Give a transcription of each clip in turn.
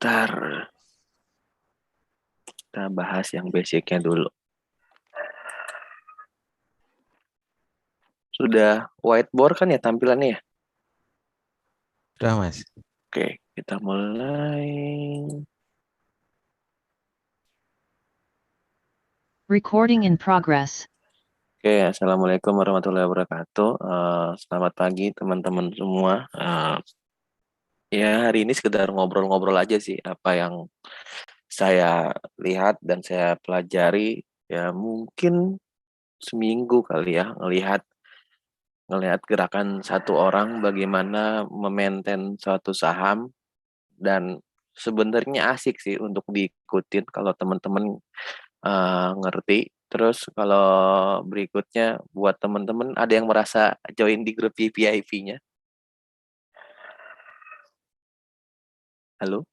Bentar, kita bahas yang basicnya dulu. Sudah whiteboard kan ya tampilannya ya? Sudah, Mas. Oke, kita mulai. Recording in progress. Oke, Assalamualaikum warahmatullahi wabarakatuh. Selamat pagi teman-teman semua. Ya, hari ini sekedar ngobrol-ngobrol aja sih. Apa yang saya lihat dan saya pelajari, ya mungkin seminggu kali ya, ngelihat gerakan satu orang bagaimana memaintain suatu saham. Dan sebenarnya asik sih untuk diikutin kalau teman-teman ngerti. Terus kalau berikutnya buat teman-teman ada yang merasa join di grup VIP-nya? Halo?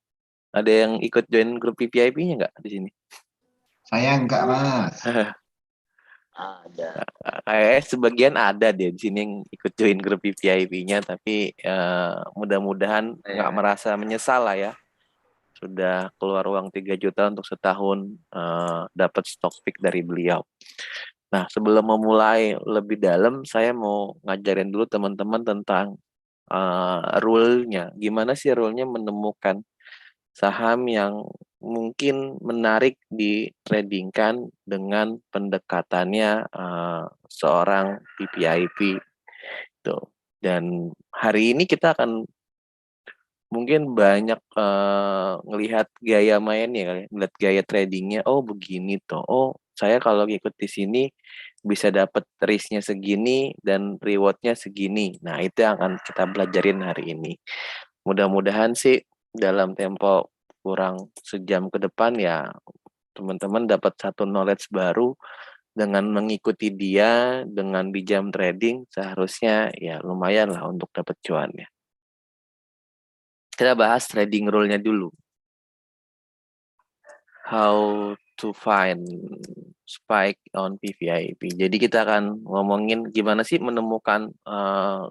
Ada yang ikut join grup VIP-nya nggak di sini? Saya enggak, Mas. Ada. Kayak sebagian ada deh di sini yang ikut join grup VIP-nya, tapi mudah-mudahan nggak merasa menyesal lah ya. Sudah keluar uang 3 juta untuk setahun dapat stock pick dari beliau. Nah, sebelum memulai lebih dalam, saya mau ngajarin dulu teman-teman tentang rule-nya. Gimana sih rule-nya menemukan saham yang mungkin menarik ditradingkan dengan pendekatannya seorang VVIP. Tuh. Dan hari ini kita akan mungkin banyak ngelihat gaya mainnya kali, ngelihat gaya tradingnya. Oh begini toh. Oh saya kalau ngikut di sini bisa dapat risknya segini dan rewardnya segini. Nah itu yang akan kita belajarin hari ini. Mudah-mudahan sih dalam tempo kurang sejam ke depan ya teman-teman dapat satu knowledge baru dengan mengikuti dia dengan di jam trading seharusnya ya lumayan lah untuk dapat cuannya. Kita bahas trading rule-nya dulu. How to find spike on PVIP. Jadi kita akan ngomongin gimana sih menemukan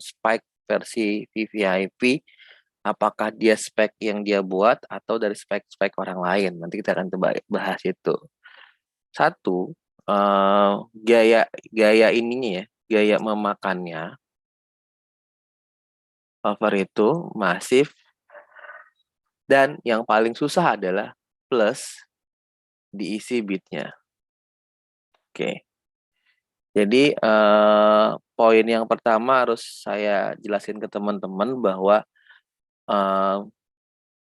spike versi PVIP. Apakah dia spek yang dia buat atau dari spek-spek orang lain. Nanti kita akan coba bahas itu. Satu, gaya ininya ya, gaya memakannya. Over itu masif. Dan yang paling susah adalah plus diisi bitnya. Oke. Jadi poin yang pertama harus saya jelasin ke teman-teman bahwa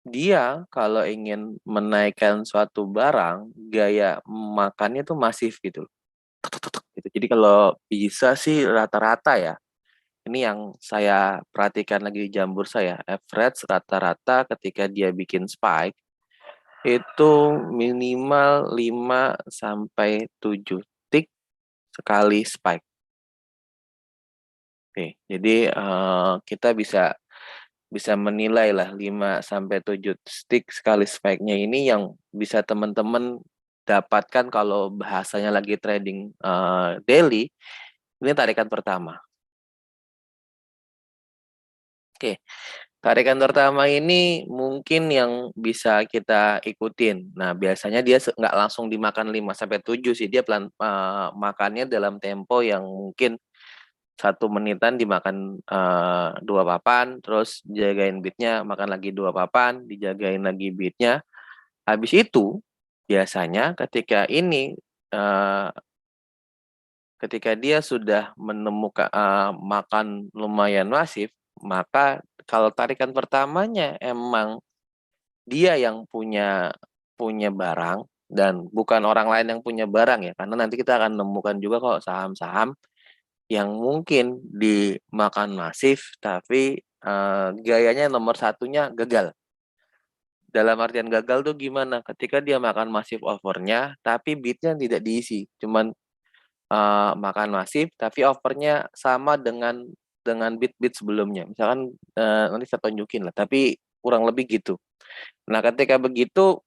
dia kalau ingin menaikkan suatu barang, gaya makannya tuh masif gitu. Gitu. Jadi kalau bisa sih rata-rata ya. Ini yang saya perhatikan lagi di jam bursa ya. Average rata-rata ketika dia bikin spike itu minimal 5 sampai 7 tick sekali spike. Oke, jadi kita bisa menilai lah 5 sampai 7 stick sekali spike-nya ini yang bisa teman-teman dapatkan kalau bahasanya lagi trading daily. Ini tarikan pertama. Oke, tarikan pertama ini mungkin yang bisa kita ikutin. Nah, biasanya dia nggak langsung dimakan 5 sampai 7 sih. Dia makannya dalam tempo yang mungkin 1 menitan dimakan 2 papan, terus jagain beatnya, makan lagi 2 papan, dijagain lagi beatnya. Habis itu, biasanya ketika dia sudah menemukan makan lumayan masif, maka kalau tarikan pertamanya emang dia yang punya barang dan bukan orang lain yang punya barang ya, karena nanti kita akan menemukan juga kok saham-saham yang mungkin dimakan masif tapi gayanya nomor satunya gagal. Dalam artian gagal tuh gimana? Ketika dia makan masif overnya tapi beatnya tidak diisi, cuman makan masif tapi offernya sama dengan beat sebelumnya. Misalkan nanti saya tunjukin lah, tapi kurang lebih gitu. Nah, ketika begitu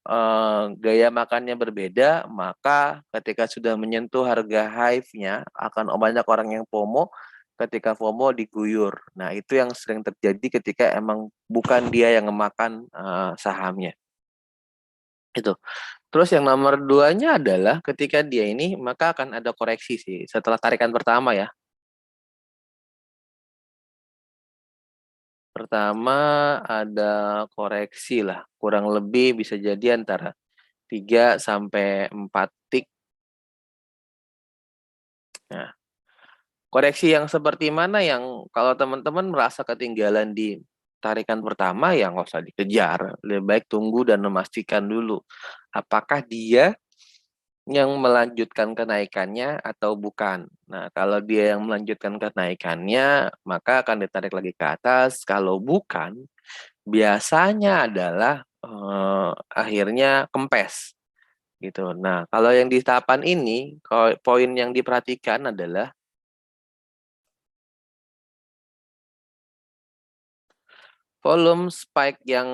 gaya makannya berbeda, maka ketika sudah menyentuh harga high-nya akan banyak orang yang FOMO. Ketika FOMO diguyur. Nah, itu yang sering terjadi ketika emang bukan dia yang memakan sahamnya. Itu. Terus yang nomor 2-nya adalah ketika dia ini maka akan ada koreksi sih setelah tarikan pertama ya. Pertama ada koreksi lah, kurang lebih bisa jadi antara 3 sampai 4 tik. Nah, koreksi yang seperti mana yang kalau teman-teman merasa ketinggalan di tarikan pertama ya nggak usah dikejar, lebih baik tunggu dan memastikan dulu apakah dia yang melanjutkan kenaikannya atau bukan. Nah, kalau dia yang melanjutkan kenaikannya, maka akan ditarik lagi ke atas. Kalau bukan, biasanya adalah akhirnya kempes gitu. Nah, kalau yang di tahapan ini, poin yang diperhatikan adalah volume spike-nya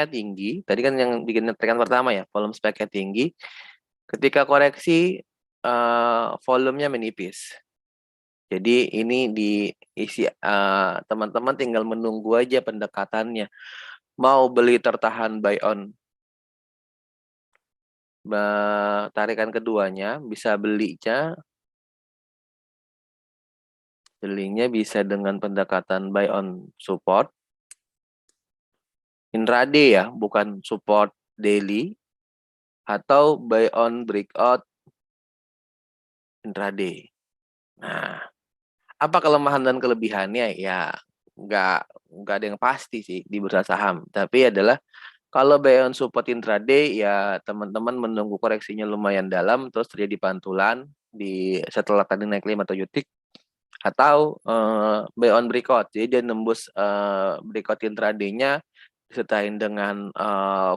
tinggi. Tadi kan yang bikin tarikan pertama ya, volume spike-nya tinggi. Ketika koreksi, volumenya menipis. Jadi ini diisi teman-teman tinggal menunggu aja pendekatannya. Mau beli tertahan buy on tarikan keduanya, bisa belinya bisa dengan pendekatan buy on support intraday ya, bukan support daily, atau buy on breakout intraday. Nah, apa kelemahan dan kelebihannya? Ya, nggak ada yang pasti sih di bursa saham. Tapi adalah kalau buy on support intraday, ya teman-teman menunggu koreksinya lumayan dalam, terus terjadi pantulan setelah tadi naik 5-7 tik, atau buy on breakout. Jadi dia nembus breakout intraday-nya disertain dengan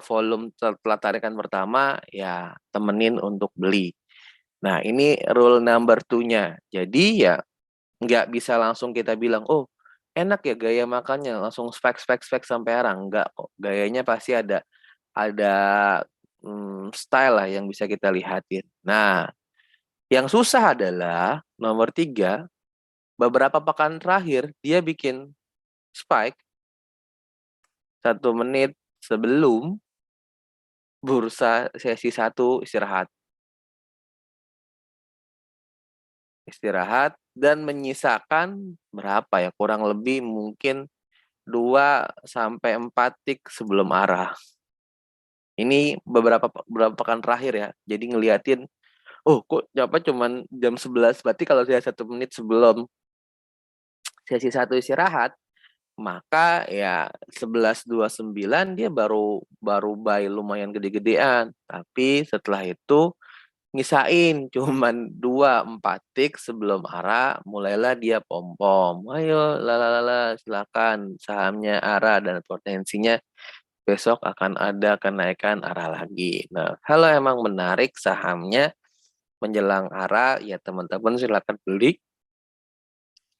volume setelah tarikan pertama, ya temenin untuk beli. Nah, ini rule number 2-nya. Jadi ya nggak bisa langsung kita bilang, oh enak ya gaya makannya, langsung spek sampai arah. Enggak kok, gayanya pasti ada style lah yang bisa kita lihatin. Nah, yang susah adalah nomor 3, beberapa pekan terakhir dia bikin spike 1 menit sebelum bursa sesi 1 istirahat dan menyisakan berapa ya, kurang lebih mungkin 2 sampai 4 tik sebelum arah. Ini beberapa pekan terakhir ya. Jadi ngeliatin, oh kok cuman jam 11, berarti kalau saya 1 menit sebelum sesi 1 istirahat, maka ya 11.29 dia baru buy lumayan gede-gedean. Tapi setelah itu ngisain cuman 2-4 tik sebelum arah, mulailah dia pom-pom. Ayo lalalala, silakan sahamnya arah dan potensinya besok akan ada kenaikan arah lagi. Nah, kalau emang menarik sahamnya menjelang arah, ya teman-teman silakan beli.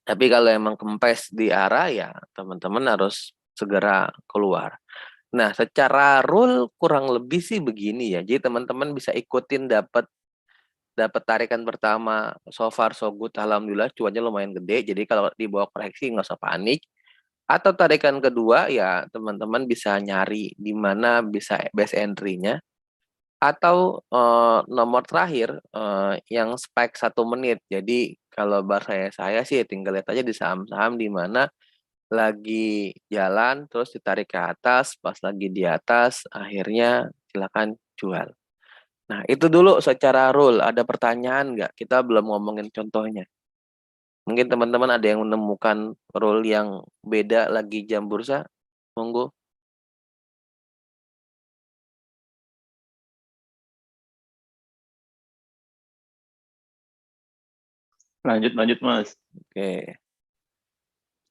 Tapi kalau emang kempes di arah, ya teman-teman harus segera keluar. Nah, secara rule kurang lebih sih begini ya. Jadi teman-teman bisa ikutin dapat tarikan pertama, so far so good, alhamdulillah cuannya lumayan gede. Jadi kalau dibawa koreksi nggak usah panik. Atau tarikan kedua ya teman-teman bisa nyari di mana bisa best entry-nya. Atau nomor terakhir yang spike 1 menit. Jadi kalau bahasa saya sih tinggal lihat aja di saham-saham di mana lagi jalan terus ditarik ke atas, pas lagi di atas akhirnya silakan jual. Nah, itu dulu secara rule. Ada pertanyaan nggak? Kita belum ngomongin contohnya. Mungkin teman-teman ada yang menemukan rule yang beda lagi jam bursa? Monggo. Lanjut Mas. Oke.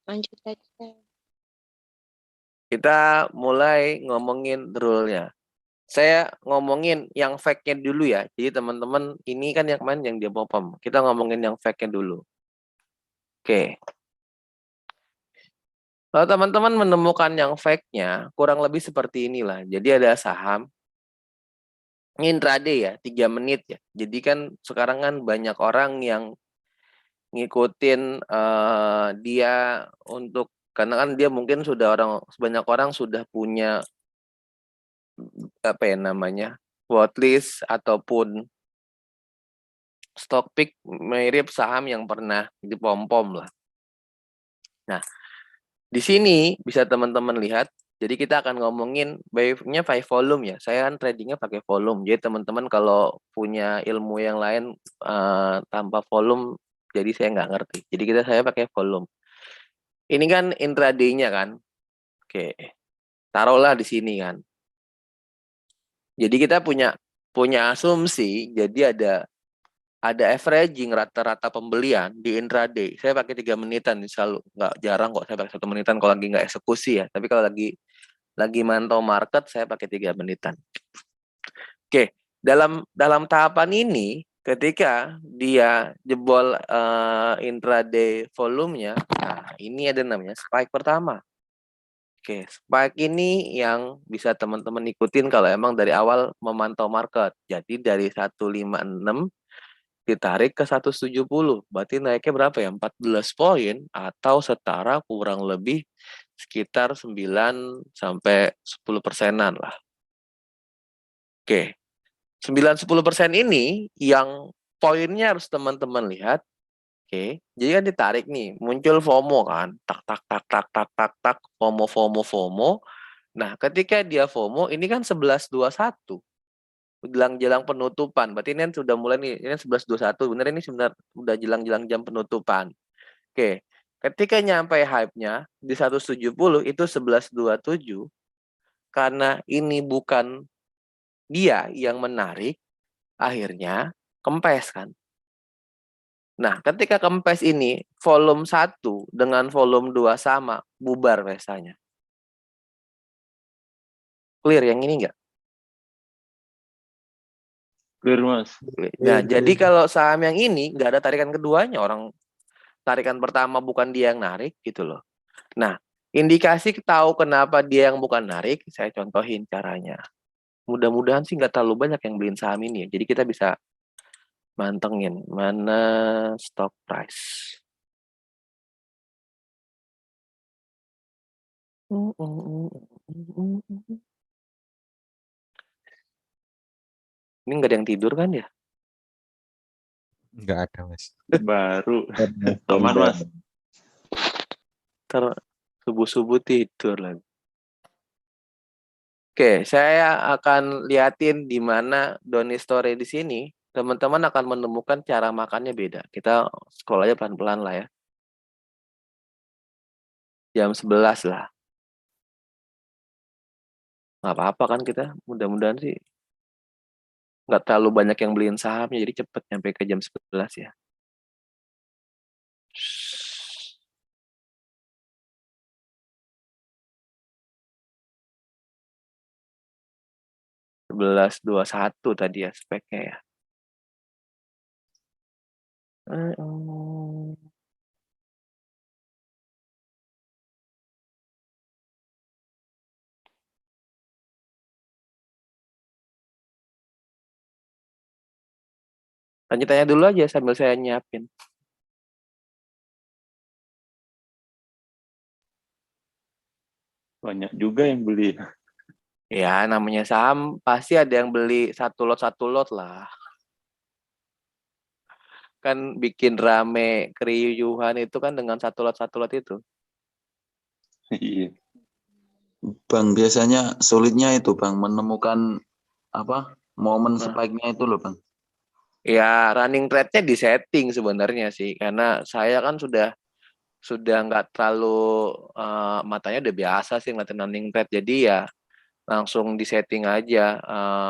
Lanjut aja. Kita mulai ngomongin rule-nya. Saya ngomongin yang fake-nya dulu ya. Jadi teman-teman, ini kan yang kemarin yang dia bopom. Kita ngomongin yang fake-nya dulu. Oke. Kalau teman-teman menemukan yang fake-nya, kurang lebih seperti inilah. Jadi ada saham intraday ya, 3 menit ya. Jadi kan sekarang kan banyak orang yang ngikutin dia untuk, karena kan dia mungkin banyak orang sudah punya apa ya namanya, watchlist ataupun stock pick mirip saham yang pernah dipom-pom lah. Nah, di sini bisa teman-teman lihat. Jadi kita akan ngomongin buy-nya by volume ya. Saya kan tradingnya pakai volume. Jadi teman-teman kalau punya ilmu yang lain tanpa volume, jadi saya nggak ngerti. Jadi saya pakai volume. Ini kan intraday-nya kan. Oke, taruhlah di sini kan. Jadi kita punya asumsi. Jadi ada averaging rata-rata pembelian di intraday. Saya pakai 3 menitan selalu, nggak jarang kok saya pakai 1 menitan kalau lagi nggak eksekusi ya. Tapi kalau lagi mantau market saya pakai 3 menitan. Oke, dalam tahapan ini ketika dia jebol intraday volumenya, nah ini ada namanya spike pertama. Oke, spike ini yang bisa teman-teman ikutin kalau emang dari awal memantau market. Jadi dari 156 ditarik ke 170, berarti naiknya berapa ya? 14 poin atau setara kurang lebih sekitar 9 sampai 10 persenan lah. Oke, 9-10% ini yang poinnya harus teman-teman lihat. Oke, jadi kan ditarik nih, muncul FOMO kan, tak, FOMO. Nah, ketika dia FOMO, ini kan 11.21. Jelang-jelang penutupan. Berarti ini sudah mulai nih, ini 11.21. Benar ini sebenarnya udah jelang-jelang jam penutupan. Oke. Ketika nyampe hype-nya di 170 itu 11.27. Karena ini bukan dia yang menarik, akhirnya kempes kan. Nah, ketika kempes ini volume 1 dengan volume 2 sama, bubar pestanya. Clear yang ini enggak? Clear, Mas. Nah, jadi kalau saham yang ini nggak ada tarikan keduanya, orang tarikan pertama bukan dia yang narik gitu loh. Nah, indikasi tahu kenapa dia yang bukan narik, saya contohin caranya. Mudah-mudahan sih nggak terlalu banyak yang beliin saham ini ya. Jadi kita bisa mantengin mana stock price. Ini nggak ada yang tidur kan ya? Nggak ada, Mas. Baru. Aman, Mas. Subuh-subuh tidur lagi. Oke, saya akan liatin di mana Doni Story di sini. Teman-teman akan menemukan cara makannya beda. Kita scroll aja pelan-pelan lah ya. Jam 11 lah. Nggak apa-apa kan kita. Mudah-mudahan sih nggak terlalu banyak yang beliin sahamnya. Jadi cepet nyampe ke jam 11 ya. 11.21 tadi ya speknya ya. Lanjut tanya dulu aja sambil saya nyiapin. Banyak juga yang beli. Ya, namanya saham pasti ada yang beli satu lot lah. Kan bikin rame keriuhan itu kan dengan satu lot itu. Iya. Bang, biasanya sulitnya itu, Bang, menemukan momen spike-nya itu loh, Bang. Ya, running trade-nya di setting sebenarnya sih, karena saya kan sudah nggak terlalu matanya udah biasa sih ngeliatin running trade, jadi ya langsung di setting aja.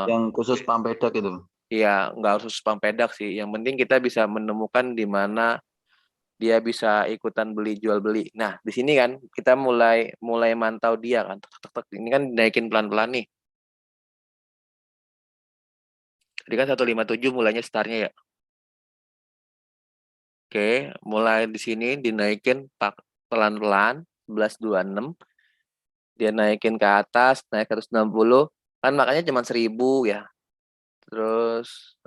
Yang khusus pump pedak itu. Ya, nggak harus spam pedak sih. Yang penting kita bisa menemukan di mana dia bisa ikutan beli jual beli. Nah, di sini kan kita mulai mantau dia kan. Ini kan dinaikin pelan-pelan nih. Jadi kan 157 mulainya startnya ya. Oke, mulai di sini dinaikin pelan-pelan 11.26. Dia naikin ke atas, naik ke 160. Kan makanya cuma 1.000 ya. Terus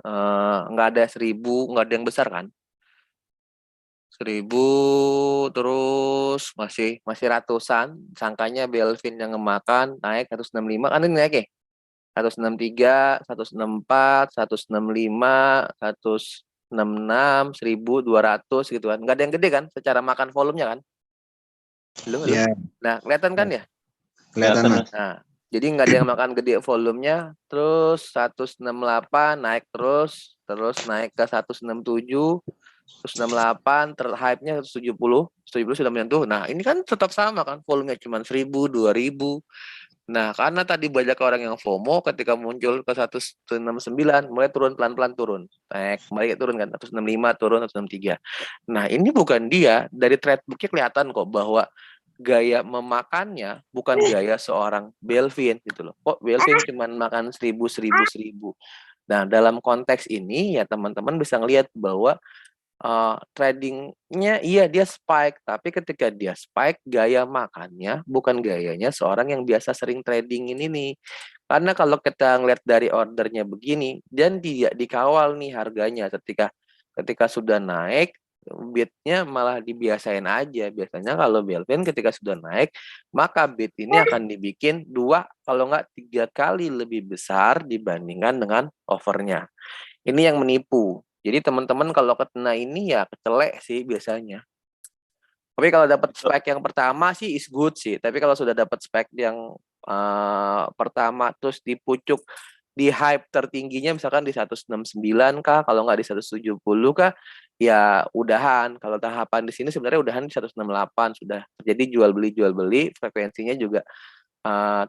nggak ada 1.000, nggak ada yang besar kan. 1.000 terus masih ratusan, sangkanya Belvin yang ngemakan naik 165 kan ini naik ya. 163, 164, 165, 166, 1200 gitu kan. Nggak ada yang gede kan secara makan volumenya kan? Halo. Iya, Nah, kelihatan kan ya? kelihatan Kelihatan, Mas. Mas. Nah, jadi nggak ada yang makan gede volumenya, terus 168 naik terus naik ke 167, 168, hype-nya 170 sudah menyentuh. Nah, ini kan tetap sama kan, volumenya cuma 1000, 2000. Nah, karena tadi banyak orang yang FOMO ketika muncul ke 169, mulai turun pelan-pelan turun. Naik, kembali turun kan, 165 turun, 163. Nah, ini bukan dia, dari threadbook-nya kelihatan kok bahwa gaya memakannya bukan gaya seorang Belvin gitu loh. Kok Belvin cuma makan 1000, 1000, 1000. Nah, dalam konteks ini ya teman-teman bisa ngelihat bahwa tradingnya iya dia spike, tapi ketika dia spike gaya makannya bukan gayanya seorang yang biasa sering trading ini nih. Karena kalau kita ngeliat dari ordernya begini dan tidak dikawal nih harganya ketika sudah naik bidnya malah dibiasain aja. Biasanya kalau Belvin ketika sudah naik maka bid ini akan dibikin 2 kalau nggak 3 kali lebih besar dibandingkan dengan overnya. Ini yang menipu. Jadi teman-teman kalau kena ini ya kecelek sih biasanya. Tapi kalau dapat spike yang pertama sih is good sih. Tapi kalau sudah dapat spike yang pertama terus di pucuk di hype tertingginya misalkan di 169 kah, kalau nggak di 170 kah, ya udahan. Kalau tahapan di sini sebenarnya udahan di 168 sudah terjadi jual beli, frekuensinya juga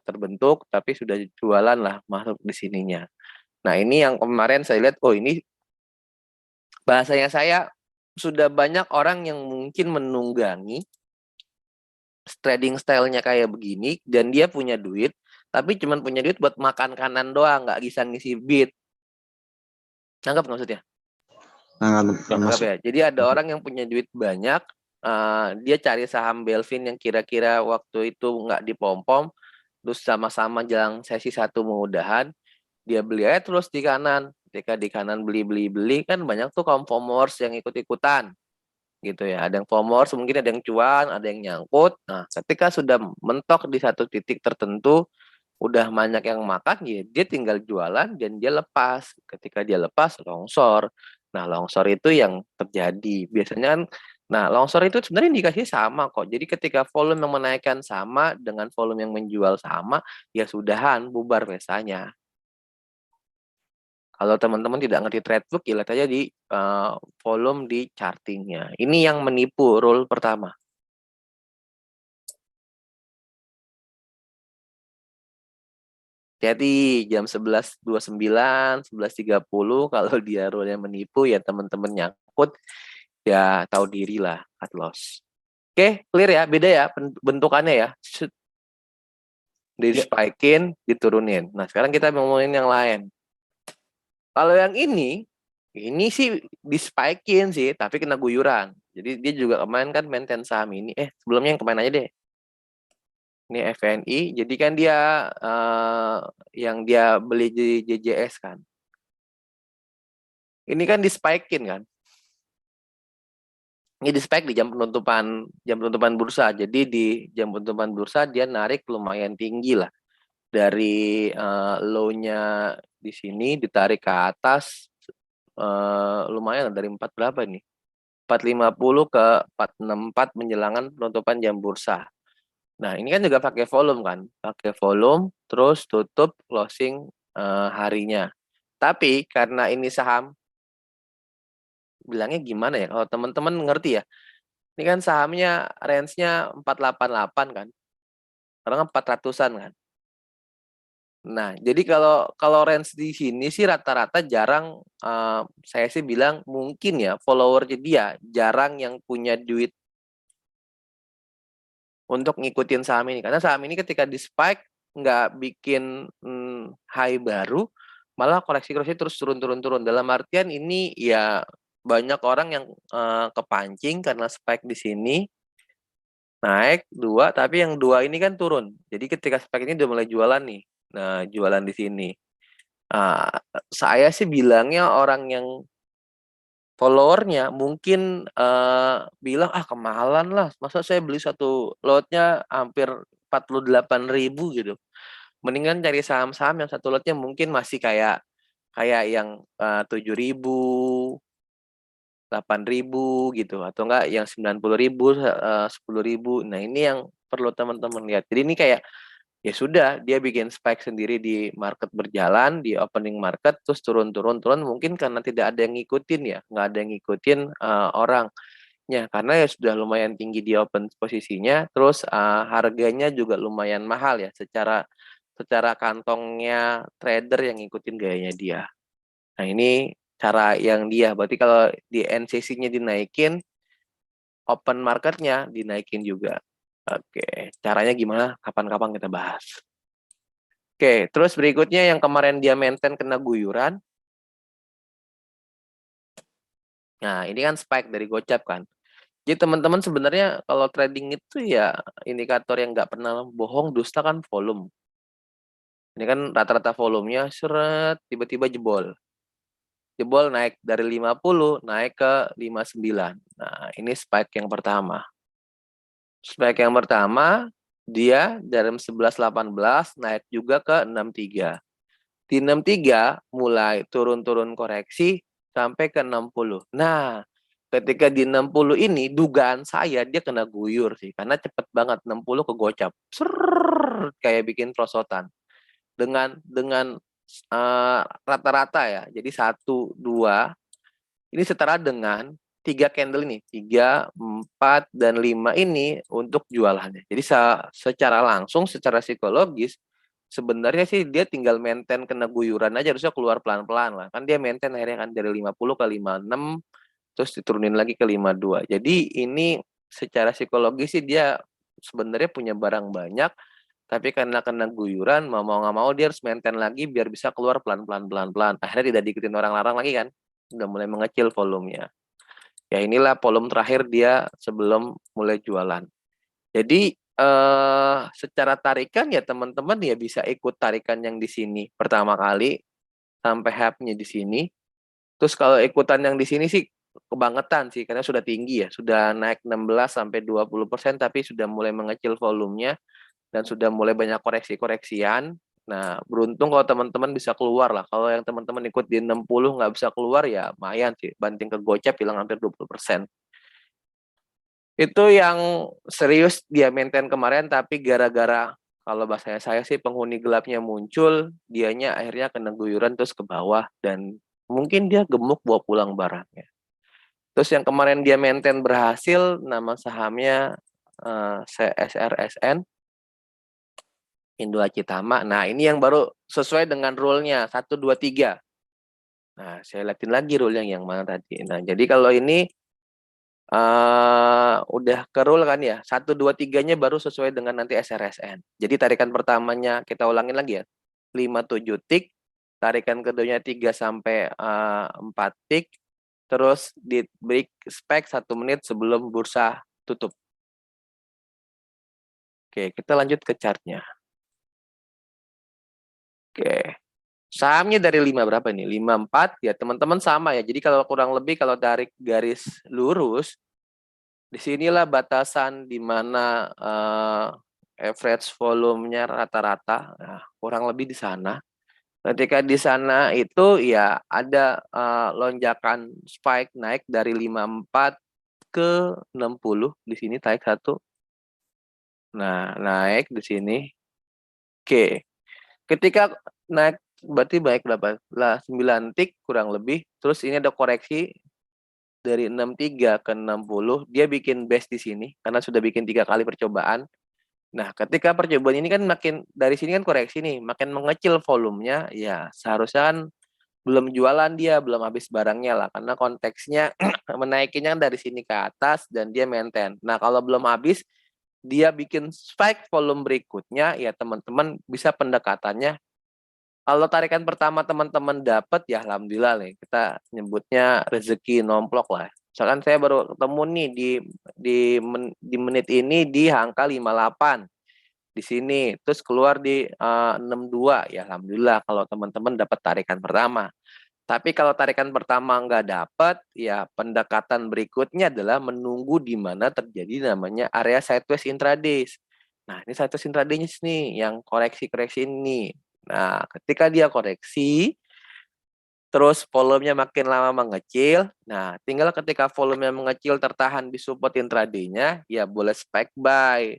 terbentuk, tapi sudah jualan lah masuk di sininya. Nah ini yang kemarin saya lihat, oh ini bahasanya saya sudah banyak orang yang mungkin menunggangi trading style-nya kayak begini dan dia punya duit, tapi cuma punya duit buat makan kanan doang, nggak bisa ngisi bid. Nangkap maksudnya? Nangkap ya. Jadi ada orang yang punya duit banyak, dia cari saham Belvin yang kira-kira waktu itu nggak dipom-pom, terus sama-sama jalan sesi 1 mudahan, dia beli aja terus di kanan. Ketika di kanan beli kan banyak tuh kaum FOMOers yang ikut-ikutan gitu ya. Ada yang FOMOers, mungkin ada yang cuan, ada yang nyangkut. Nah, ketika sudah mentok di satu titik tertentu, udah banyak yang makan, ya dia tinggal jualan dan dia lepas. Ketika dia lepas, longsor. Nah, longsor itu yang terjadi. Biasanya kan, nah longsor itu sebenarnya indikasinya sama kok. Jadi ketika volume yang menaikkan sama dengan volume yang menjual sama, ya sudahan, bubar biasanya. Kalau teman-teman tidak ngerti threadbook, ya lihat aja di volume di chartingnya. Ini yang menipu rule pertama. Jadi jam 11.29, 11.30 kalau dia rule-nya menipu ya teman-teman nyangkut ya tahu diri lah cut loss. Oke, clear ya, beda ya bentukannya ya. Di spikein, diturunin. Nah, sekarang kita ngomongin yang lain. Kalau yang ini sih dispikein sih, tapi kena guyuran. Jadi dia juga kemarin kan maintain saham ini. Sebelumnya yang kemarin aja deh. Ini FNI, jadi kan dia yang dia beli di JJS kan. Ini kan dispikein kan. Ini di spike di jam penutupan bursa. Jadi di jam penutupan bursa dia narik lumayan tinggi lah. Dari low-nya di sini ditarik ke atas lumayan dari 4 berapa nih? 450 ke 464 menjelangan penutupan jam bursa. Nah, ini kan juga pakai volume kan? Pakai volume terus tutup closing harinya. Tapi karena ini saham bilangnya gimana ya? Kalau teman-teman ngerti ya. Ini kan sahamnya range-nya 488 kan. Sekarang 400-an kan. Nah, jadi kalau range di sini sih rata-rata jarang saya sih bilang mungkin ya follower dia jarang yang punya duit untuk ngikutin saham ini karena saham ini ketika di spike nggak bikin high baru, malah koreksi terus turun. Dalam artian ini ya banyak orang yang kepancing karena spike di sini naik 2, tapi yang 2 ini kan turun. Jadi ketika spike ini udah mulai jualan nih. Nah, jualan di sini. Saya sih bilangnya orang yang followernya mungkin bilang kemahalan lah. Masa saya beli satu lotnya hampir 48.000 gitu. Mendingan cari saham-saham yang satu lotnya mungkin masih kayak yang 7.000, 8.000 gitu, atau enggak yang 90.000, 10.000. Nah ini yang perlu teman-teman lihat. Jadi ini kayak ya sudah, dia bikin spike sendiri di market berjalan, di opening market, terus turun, mungkin karena tidak ada yang ngikutin ya, nggak ada yang ngikutin orangnya, karena ya sudah lumayan tinggi di open posisinya, terus harganya juga lumayan mahal ya, secara kantongnya trader yang ngikutin gayanya dia. Nah ini cara yang dia, berarti kalau di NCC-nya dinaikin, open marketnya dinaikin juga. Oke, caranya gimana? Kapan-kapan kita bahas. Oke, terus berikutnya yang kemarin dia maintain kena guyuran. Nah, ini kan spike dari Gocap kan. Jadi teman-teman sebenarnya kalau trading itu ya indikator yang nggak pernah bohong, dusta kan volume. Ini kan rata-rata volumenya seret, tiba-tiba jebol. Jebol naik dari 50 naik ke 59. Nah, ini spike yang pertama. Spike yang pertama, dia dari 11.18 naik juga ke 63. Di 63 mulai turun-turun koreksi sampai ke 60. Nah, ketika di 60 ini dugaan saya dia kena guyur sih, karena cepet banget 60 ke gocap. Kayak bikin prosotan. Dengan rata-rata ya. Jadi 1, 2 ini setara dengan 3 candle ini, 3, 4, dan 5 ini untuk jualannya. Jadi secara langsung, secara psikologis, sebenarnya sih dia tinggal maintain kena guyuran aja, harusnya keluar pelan-pelan lah. Kan dia maintain akhirnya kan dari 50 ke 56, terus diturunin lagi ke 52. Jadi ini secara psikologis sih dia sebenarnya punya barang banyak, tapi karena kena guyuran, mau nggak mau dia harus maintain lagi biar bisa keluar pelan-pelan. Akhirnya tidak diikutin orang larang lagi kan, udah mulai mengecil volumenya. Ya inilah volume terakhir dia sebelum mulai jualan. Jadi secara tarikan ya teman-teman ya bisa ikut tarikan yang di sini pertama kali sampai hype-nya di sini. Terus kalau ikutan yang di sini sih kebangetan sih karena sudah tinggi ya, sudah naik 16 sampai 20%, tapi sudah mulai mengecil volumenya dan sudah mulai banyak koreksi-koreksian. Nah, beruntung kalau teman-teman bisa keluar lah. Kalau yang teman-teman ikut di 60 nggak bisa keluar ya lumayan sih. Banting ke gocap hilang hampir 20%. Itu yang serius dia maintain kemarin, tapi gara-gara kalau bahasanya saya sih penghuni gelapnya muncul, dianya akhirnya kena guyuran terus ke bawah dan mungkin dia gemuk bawa pulang barangnya. Terus yang kemarin dia maintain berhasil, nama sahamnya CSRSN, Indo Acitama. Nah, ini yang baru sesuai dengan rule-nya 1 2 3. Nah, saya lihatin lagi rule yang mana tadi. Nah, jadi kalau ini udah ke rule kan ya. 1 2 3-nya baru sesuai dengan nanti SRSN. Jadi tarikan pertamanya kita ulangin lagi ya. 5-7 tik, tarikan keduanya 3 sampai 4 tik, terus di break spek 1 menit sebelum bursa tutup. Oke, kita lanjut ke chartnya. Oke, sahamnya dari 5 berapa nih? 54 ya teman-teman sama ya. Jadi kalau kurang lebih kalau tarik garis lurus, disinilah batasan di mana average volumenya rata-rata. Nah, kurang lebih di sana. Ketika di sana itu ya ada lonjakan spike naik dari 54 ke 60 di sini naik 1. Nah, naik di sini. Oke. Ketika naik berarti baik berapa? Lah 9 tik kurang lebih. Terus ini ada koreksi dari 63 ke 60. Dia bikin base di sini karena sudah bikin 3 kali percobaan. Nah, ketika percobaan ini kan makin dari sini kan koreksi nih, makin mengecil volumenya, ya seharusnya kan belum jualan dia, belum habis barangnya lah, karena konteksnya menaikinnya dari sini ke atas dan dia maintain. Nah, kalau belum habis, dia bikin spike volume berikutnya, ya teman-teman bisa pendekatannya. Kalau tarikan pertama teman-teman dapat, ya alhamdulillah nih, kita nyebutnya rezeki nomplok lah. Misalkan saya baru ketemu nih di menit ini di angka 58 di sini, terus keluar di 62, ya alhamdulillah kalau teman-teman dapat tarikan pertama. Tapi kalau tarikan pertama nggak dapat, ya pendekatan berikutnya adalah menunggu di mana terjadi namanya area sideways intraday. Nah, ini satu intradaynya nih yang koreksi-koreksi ini. Nah, ketika dia koreksi, terus volumenya makin lama mengecil. Nah, tinggal ketika volumenya mengecil tertahan di support intradaynya, ya boleh spike buy.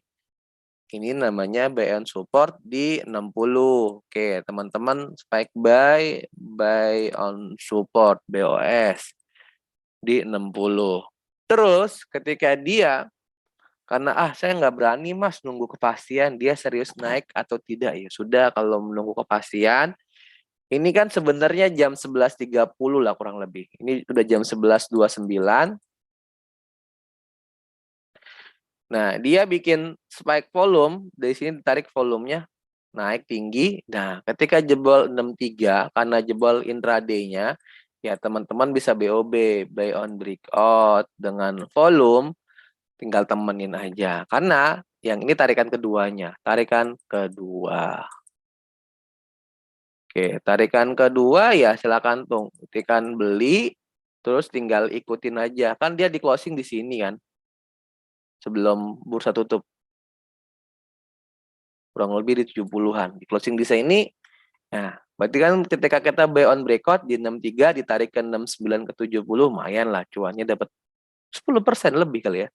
Ini namanya buy on support di 60. Oke, teman-teman spike buy on support BOS di 60. Terus ketika dia karena saya nggak berani mas nunggu kepastian dia serius naik atau tidak, ya sudah, kalau menunggu kepastian ini kan sebenarnya jam 11.30 lah kurang lebih. Ini udah jam 11.29. Nah, dia bikin spike volume, dari sini ditarik volumenya naik tinggi. Nah, ketika jebol 63 karena jebol intraday-nya, ya teman-teman bisa BOB, buy on breakout dengan volume, tinggal temenin aja. Karena yang ini tarikan keduanya, tarikan kedua. Oke, tarikan kedua ya silakan tung, ketikkan beli, terus tinggal ikutin aja. Kan dia di closing di sini kan, sebelum bursa tutup. Kurang lebih di 70-an. Di closing di sini, nah, berarti kan ketika kita buy on breakout di 63, ditarik ke 69 ke 70, lumayan lah cuannya dapat 10% lebih kali ya.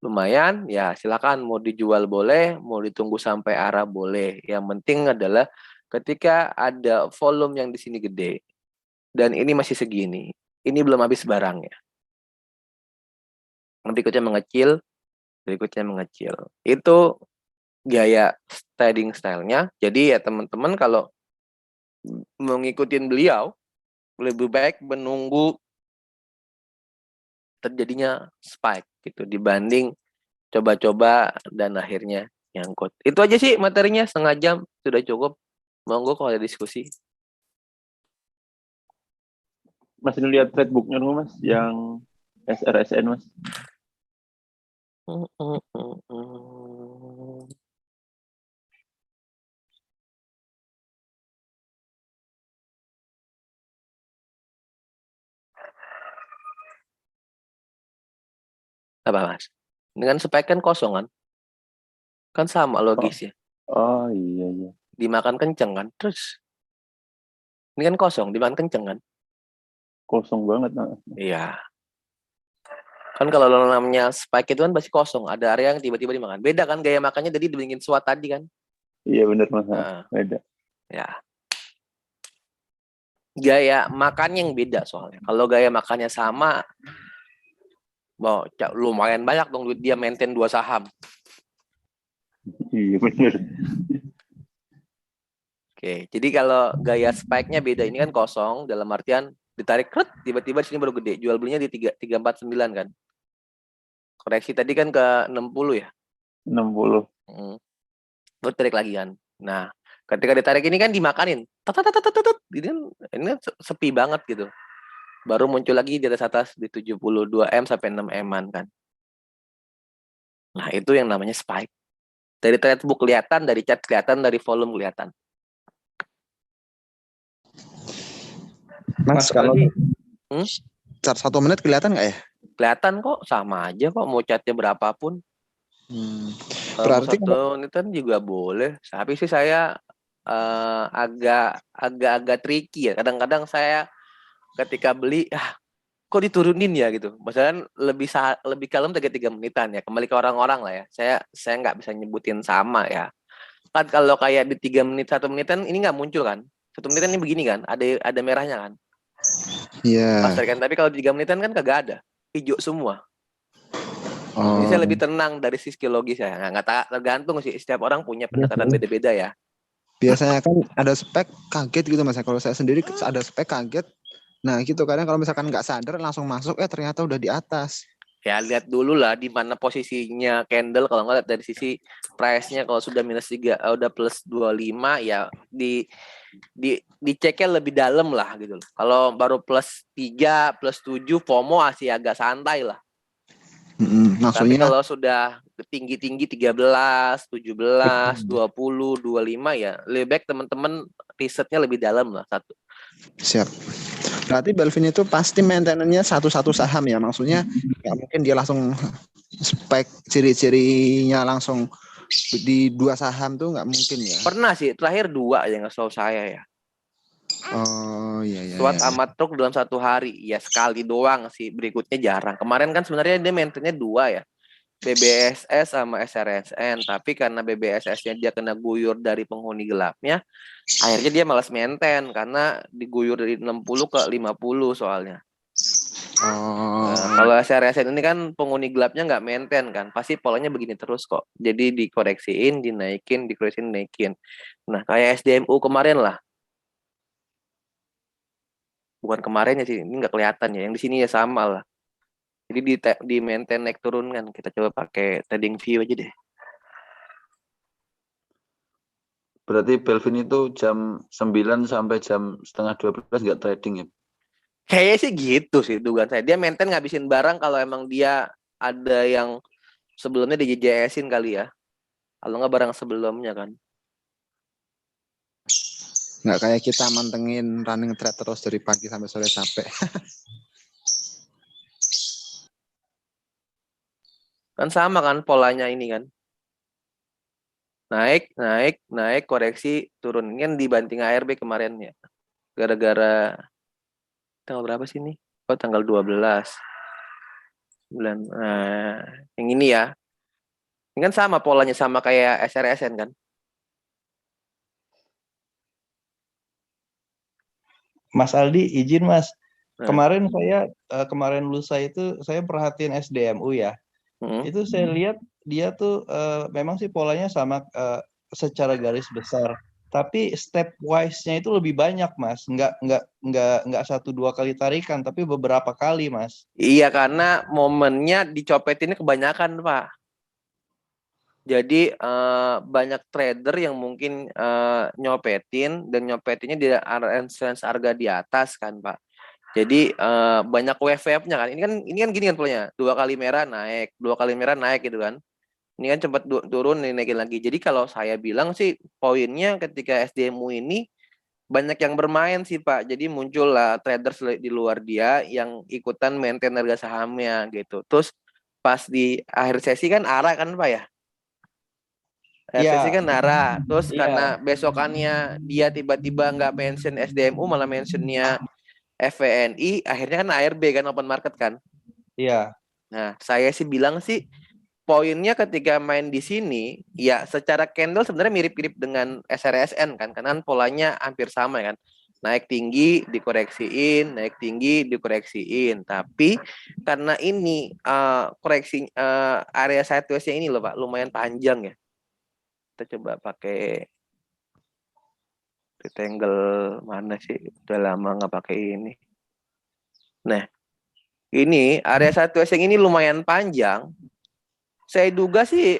Lumayan, ya silakan mau dijual boleh, mau ditunggu sampai arah boleh. Yang penting adalah ketika ada volume yang di sini gede dan ini masih segini, ini belum habis barangnya. Berikutnya mengecil, berikutnya mengecil. Itu gaya trading style-nya. Jadi ya teman-teman kalau mau ngikutin beliau, lebih baik menunggu terjadinya spike gitu dibanding coba-coba dan akhirnya nyangkut. Itu aja sih materinya, setengah jam sudah cukup. Monggo kalau ada diskusi. Mas ini lihat threadbook-nya dulu mas, yang SRSN mas. Apa mas? Dengan spike kan kosong kan? Kan sama logisnya. Oh iya. Dimakan kenceng kan? Terus ini kan kosong, dimakan kenceng kan? Kosong banget. Iya. Kan kalau namanya spike itu kan pasti kosong. Ada area yang tiba-tiba dimakan. Beda kan gaya makannya, jadi dibandingin SWOT tadi kan? Iya benar mas. Nah, beda. ya. Gaya makannya yang beda soalnya. Kalau gaya makannya sama, lumayan banyak dong duit dia maintain 2 saham. Iya benar. Oke, jadi kalau gaya spike-nya beda. Ini kan kosong, dalam artian ditarik kret, tiba-tiba di sini baru gede. Jual belinya di 349 kan. Koreksi tadi kan ke 60 ya? 60. Baru tarik lagi kan. Nah, ketika ditarik ini kan dimakanin. Ini kan sepi banget gitu. Baru muncul lagi di atas di 72M sampai 6M-an kan. Nah, itu yang namanya spike. Dari threadbook kelihatan, dari chart kelihatan, dari volume kelihatan. Mas, kalau chart 1 menit kelihatan nggak ya? Kelihatan kok, sama aja kok mau chartnya berapapun. Berarti kalau 1 menit kan juga boleh. Tapi sih saya agak tricky ya. Kadang-kadang saya ketika beli, kok diturunin ya gitu. Maksudnya lebih kalem 3 menitan ya. Kembali ke orang-orang lah ya. Saya nggak bisa nyebutin sama ya. Kan kalau kayak di 3 menit, 1 menitan ini nggak muncul kan. 1 menitan ini begini kan, ada merahnya kan. Iya. Pas kan, tapi kalau 3 menitan kan kagak ada. Hijau semua. Jadi saya lebih tenang dari sisi logis ya. Nggak tergantung sih. Setiap orang punya pendekatan beda-beda ya. Biasanya kan ada spek kaget gitu mas. Kalau saya sendiri ada spek kaget. Nah gitu kadang kalau misalkan nggak sadar langsung masuk, ternyata udah di atas. Ya lihat dulu lah di mana posisinya candle. Kalau nggak lihat dari sisi price-nya, kalau sudah -3, udah plus 25 ya diceknya lebih dalam lah gitu. Kalau baru plus 3, plus 7 FOMO masih agak santai lah. Maksudnya, tapi kalau sudah tinggi-tinggi 13, 17, 20, 25 ya lebih baik teman-teman risetnya lebih dalam lah satu. Siap. Berarti Belvin itu pasti maintenance-nya satu-satu saham ya, maksudnya nggak mungkin dia langsung spek ciri-cirinya langsung di 2 saham tuh nggak mungkin ya. Pernah sih, terakhir 2 yang nggak tahu saya ya. Oh iya iya. Swat iya. sama truk dalam 1 hari. Ya sekali doang sih, berikutnya jarang. Kemarin kan sebenarnya dia maintainnya 2 ya. BBSS sama SRSN, tapi karena BBSS-nya dia kena guyur dari penghuni gelapnya, akhirnya dia malas maintain karena diguyur dari 60 ke 50 soalnya. Oh. Kalau SRSN ini kan penghuni gelapnya nggak maintain kan, pasti polanya begini terus kok. Jadi dikoreksiin, dinaikin, dikoreksiin, dinaikin. Nah kayak SDMU kemarin lah. Bukan kemarin ya sih, ini nggak kelihatan ya. Yang di sini ya sama lah. Jadi di maintain naik turun kan. Kita coba pakai trading view aja deh. Berarti Belvin itu jam 9 sampai jam setengah 12 nggak trading ya? Kayaknya sih gitu sih dugaan saya. Dia maintain ngabisin barang kalau emang dia ada yang sebelumnya di JJS-in kali ya. Kalau nggak barang sebelumnya kan. Nggak kayak kita mantengin running trade terus dari pagi sampai sore capek. Kan sama kan polanya ini kan. Naik, naik, naik, koreksi, turun. Ini kan dibanting ARB kemarin ya. Gara-gara tanggal berapa sih ini? Oh, tanggal 12. Bulan. Nah, yang ini ya. Ini kan sama polanya sama kayak SRSN kan. Mas Aldi, izin Mas. Nah. Kemarin lusa itu saya perhatiin SDMU ya. Itu saya lihat dia tuh memang sih polanya sama secara garis besar. Tapi step wise-nya itu lebih banyak, Mas. Enggak 1-2 kali tarikan, tapi beberapa kali, Mas. Iya, karena momennya dicopetinnya kebanyakan, Pak. Jadi banyak trader yang mungkin nyopetin dan nyopetinnya di range harga di atas kan, Pak. Jadi banyak wave-nya kan. Ini kan gini kan polanya. 2 kali merah naik, 2 kali merah naik gitu kan. Ini kan cepat turun, naikin lagi. Jadi kalau saya bilang sih poinnya ketika SDMU ini banyak yang bermain sih Pak. Jadi muncullah traders di luar dia yang ikutan maintain harga sahamnya gitu. Terus pas di akhir sesi kan arah kan Pak ya? Akhir sesi kan arah. Terus karena besokannya dia tiba-tiba nggak mention SDMU malah mentionnya FVNI, akhirnya kan ARB kan open market kan. Iya. Nah, saya sih bilang sih poinnya ketika main di sini ya secara candle sebenarnya mirip-mirip dengan SRSN kan, karena polanya hampir sama kan. Naik tinggi dikoreksiin, naik tinggi dikoreksiin. Tapi karena ini koreksi area sideways-nya ini loh Pak, lumayan panjang ya. Kita coba pakai rectangle mana sih? Udah lama nggak pakai ini. Nah, ini area sideways yang ini lumayan panjang. Saya duga sih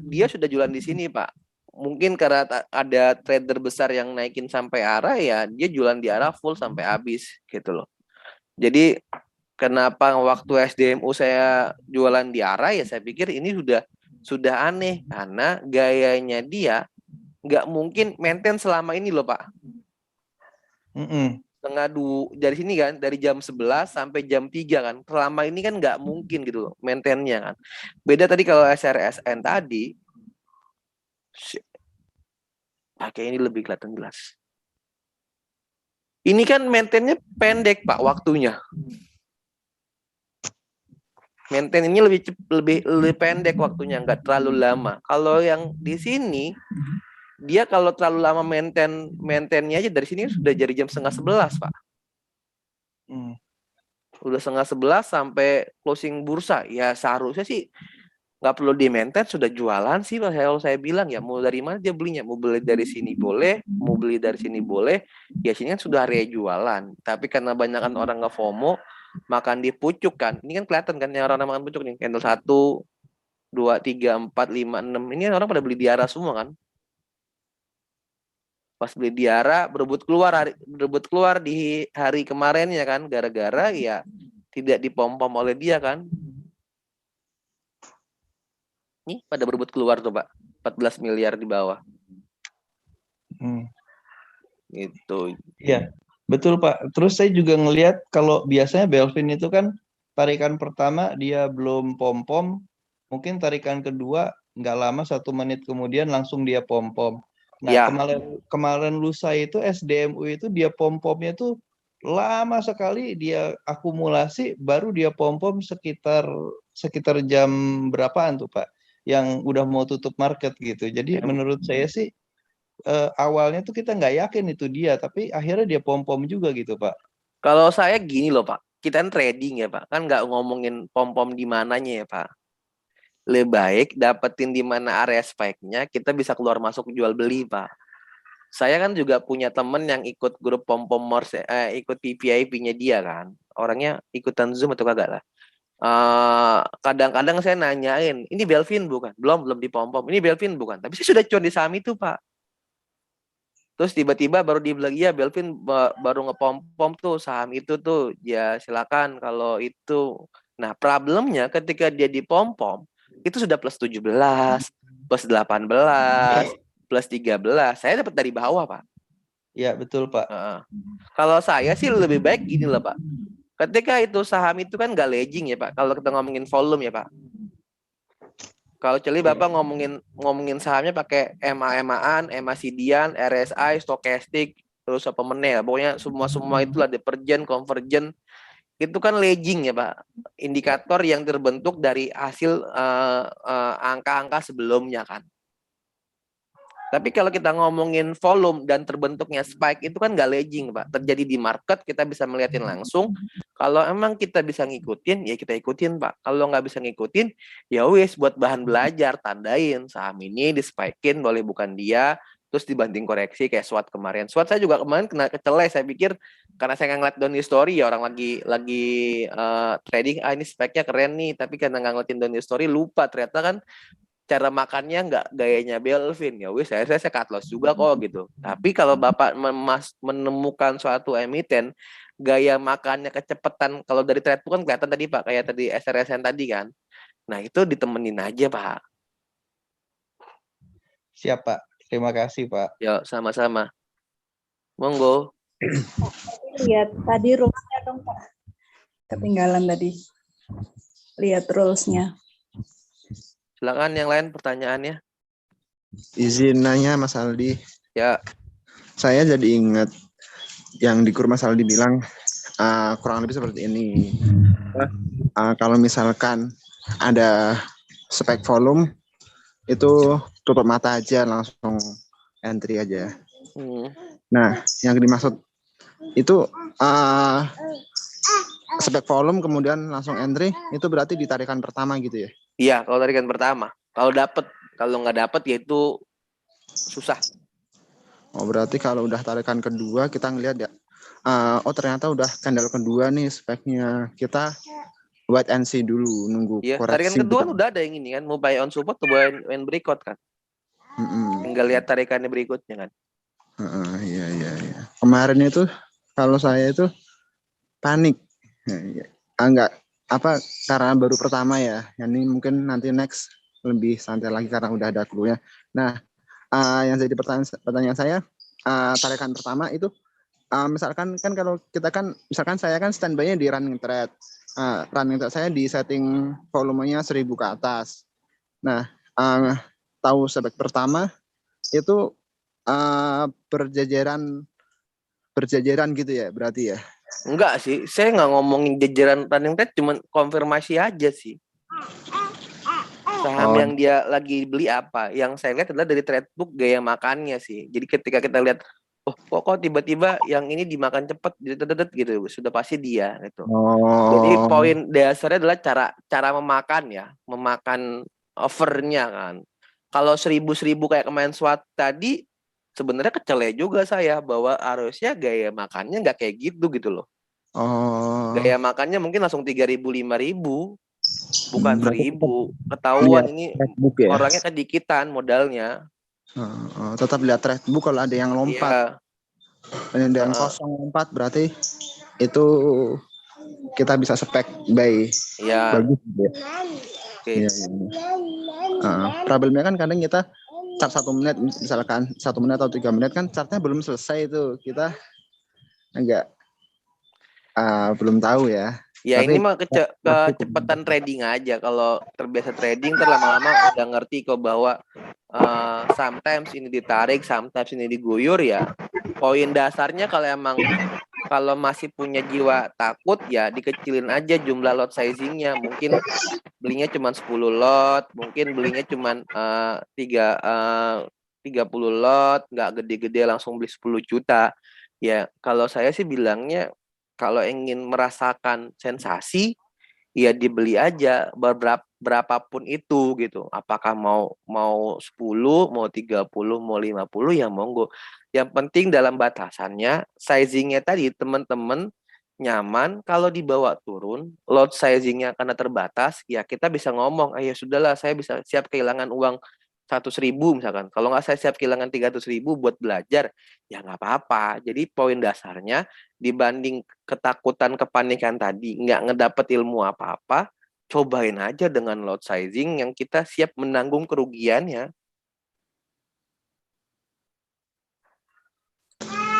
dia sudah jualan di sini, Pak. Mungkin karena ada trader besar yang naikin sampai arah ya, dia jualan di arah full sampai habis gitu loh. Jadi kenapa waktu SDMU saya jualan di arah ya saya pikir ini sudah aneh karena gayanya dia nggak mungkin maintain selama ini loh Pak. Setengah dari sini kan, dari jam 11 sampai jam 3 kan. Selama ini kan nggak mungkin gitu loh maintainnya kan. Beda tadi kalau SRSN tadi, pakai ini lebih kelihatan jelas. Ini kan maintainnya pendek Pak waktunya. Maintain ini lebih pendek waktunya, nggak terlalu lama. Kalau yang di sini dia kalau terlalu lama maintainnya aja dari sini sudah jadi jam 10:30 Pak. Udah 10:30 sampai closing bursa. Ya seharusnya sih nggak perlu di maintain, sudah jualan sih Pak. Kalau saya bilang ya mau dari mana dia belinya? Mau beli dari sini boleh, mau beli dari sini boleh. Ya sini kan sudah area jualan. Tapi karena banyakan orang nggak FOMO, makan di pucuk kan. Ini kan kelihatan kan yang orang makan pucuk nih. Candle 1, 2, 3, 4, 5, 6. Ini orang pada beli di arah semua kan. Pas beli di arah berebut keluar di hari kemarin ya kan, gara-gara ya tidak dipom-pom oleh dia kan. Nih pada berebut keluar tuh Pak, 14 miliar di bawah. Gitu. Iya, betul Pak. Terus saya juga ngelihat kalau biasanya Belvin itu kan tarikan pertama dia belum pom-pom, mungkin tarikan kedua nggak lama 1 menit kemudian langsung dia pom-pom. Nah, Ya. kemarin lusa itu SDMU itu dia pom-pomnya tuh lama sekali, dia akumulasi baru dia pom-pom sekitar jam berapaan tuh Pak? Yang udah mau tutup market gitu. Jadi menurut saya sih awalnya tuh kita nggak yakin itu dia, tapi akhirnya dia pom-pom juga gitu Pak. Kalau saya gini loh Pak, kita kan trading ya Pak, kan nggak ngomongin pom-pom di mananya ya Pak. Lebih baik dapetin di mana area spike-nya, kita bisa keluar masuk jual beli Pak. Saya kan juga punya temen yang ikut grup pom-pom Morse, ikut PPIP-nya dia kan. Orangnya ikutan Zoom atau kagak lah. Kadang-kadang saya nanyain, ini Belvin bukan? Belum di pom-pom. Ini Belvin bukan? Tapi saya sudah cuan di saham itu Pak. Terus tiba-tiba baru dibilang, iya Belvin baru ngepom-pom tuh saham itu tuh. Ya silakan kalau itu. Nah problemnya ketika dia dipom-pom, itu sudah plus 17, plus 18, plus 13. Saya dapat dari bawah Pak. Ya betul Pak. Kalau saya sih lebih baik gini loh Pak. Ketika itu saham itu kan nggak ledging ya Pak. Kalau kita ngomongin volume ya Pak. Kalau Celi Bapak ngomongin sahamnya pakai MA-MA-an, MA-CDian, RSI, stokastik, terus apa menel. Pokoknya semua itulah divergen, convergen. Itu kan ledging ya Pak. Indikator yang terbentuk dari hasil angka-angka sebelumnya kan. Tapi kalau kita ngomongin volume dan terbentuknya spike itu kan nggak ledging Pak. Terjadi di market kita bisa melihatin langsung. Kalau emang kita bisa ngikutin ya kita ikutin Pak. Kalau nggak bisa ngikutin ya wis buat bahan belajar, tandain saham ini di-spikein boleh bukan dia. Terus dibanting koreksi kayak SWOT kemarin. SWOT saya juga kemarin kena kecelai. Saya pikir karena saya nggak ngeliat down story ya orang lagi trading ini spike-nya keren nih. Tapi karena nggak ngeliatin down story lupa ternyata kan cara makannya nggak gayanya Belvin ya wis saya cut loss juga kok gitu. Tapi kalau Bapak menemukan suatu emiten gaya makannya kecepatan, kalau dari trade kan kelihatan tadi Pak kayak tadi SRSN tadi kan. Nah itu ditemenin aja Pak. Siap Pak. Terima kasih Pak. Ya sama-sama. Monggo. Lihat tadi rules-nya dong Pak. Ketinggalan tadi. Lihat rules-nya. Silakan yang lain pertanyaannya. Izin nanya Mas Aldi. Ya. Saya jadi ingat yang di kur Mas Aldi bilang kurang lebih seperti ini. Kalau misalkan ada spek volume itu tutup mata aja langsung entry aja. Nah, yang dimaksud itu spek volume kemudian langsung entry itu berarti di tarikan pertama gitu ya? Iya, kalau tarikan pertama. Kalau dapat, kalau nggak dapat ya itu susah. Oh, berarti kalau udah tarikan kedua kita ngelihat ya, oh ternyata udah candle kedua nih speknya. Kita wait and see dulu, nunggu Iya, koreksi. tarikan kedua kan udah ada yang ini kan, mau buy on support atau buy on breakout kan. Tinggal lihat tarikannya berikutnya kan. Iya. Kemarin itu kalau saya itu panik. Enggak apa karena baru pertama ya. Ini mungkin nanti next lebih santai lagi karena udah ada clue-nya. Nah, yang jadi pertanyaan saya, tarikan pertama itu misalkan kan kalau kita kan misalkan saya kan standby-nya di running trade. Running trade saya di setting volumenya 1000 ke atas. Nah, tahu sebek pertama itu berjajaran gitu ya berarti ya? Enggak sih, saya nggak ngomongin jajaran running trade, cuman konfirmasi aja sih. Saham yang dia lagi beli apa. Yang saya lihat adalah dari trade book gaya makannya sih. Jadi ketika kita lihat, oh kok tiba-tiba yang ini dimakan cepat gitu, sudah pasti dia gitu. Jadi poin dasarnya adalah cara memakan ya, memakan offernya kan. Kalau 1000 kayak kemarin SWOT tadi, sebenarnya kecelek juga saya bahwa harusnya gaya makannya nggak kayak gitu loh. Gaya makannya mungkin langsung 3000 5000, bukan 1000. Ketahuan ini ya? Orangnya kedikitan modalnya. Tetap lihat trade book kalau ada yang lompat. Ada yang kosong lompat berarti itu kita bisa spek buy. Iya. Bagus ya. Okay. Problemnya kan kadang kita chart 1 menit misalkan 1 menit atau 3 menit kan chartnya belum selesai itu kita enggak belum tahu ya. Ya Tapi ini mah masih kecepatan trading aja. Kalau terbiasa trading terlama-lama udah ngerti kok bahwa sometimes ini ditarik, sometimes ini diguyur ya. Poin dasarnya kalau masih punya jiwa takut ya dikecilin aja jumlah lot sizingnya. Mungkin belinya cuma 10 lot, mungkin belinya cuma 30 lot, nggak gede-gede langsung beli 10 juta. Ya, kalau saya sih bilangnya kalau ingin merasakan sensasi, ya dibeli aja berapapun itu gitu. Apakah mau 10, mau 30, mau 50 ya monggo. Yang penting dalam batasannya, sizingnya tadi teman-teman nyaman. Kalau dibawa turun, lot sizingnya karena terbatas, ya kita bisa ngomong, ya sudahlah saya bisa siap kehilangan uang 100.000 misalkan. Kalau nggak saya siap kehilangan 300.000 buat belajar, ya nggak apa-apa. Jadi poin dasarnya dibanding ketakutan, kepanikan tadi, nggak ngedapet ilmu apa-apa, cobain aja dengan lot sizing yang kita siap menanggung kerugiannya.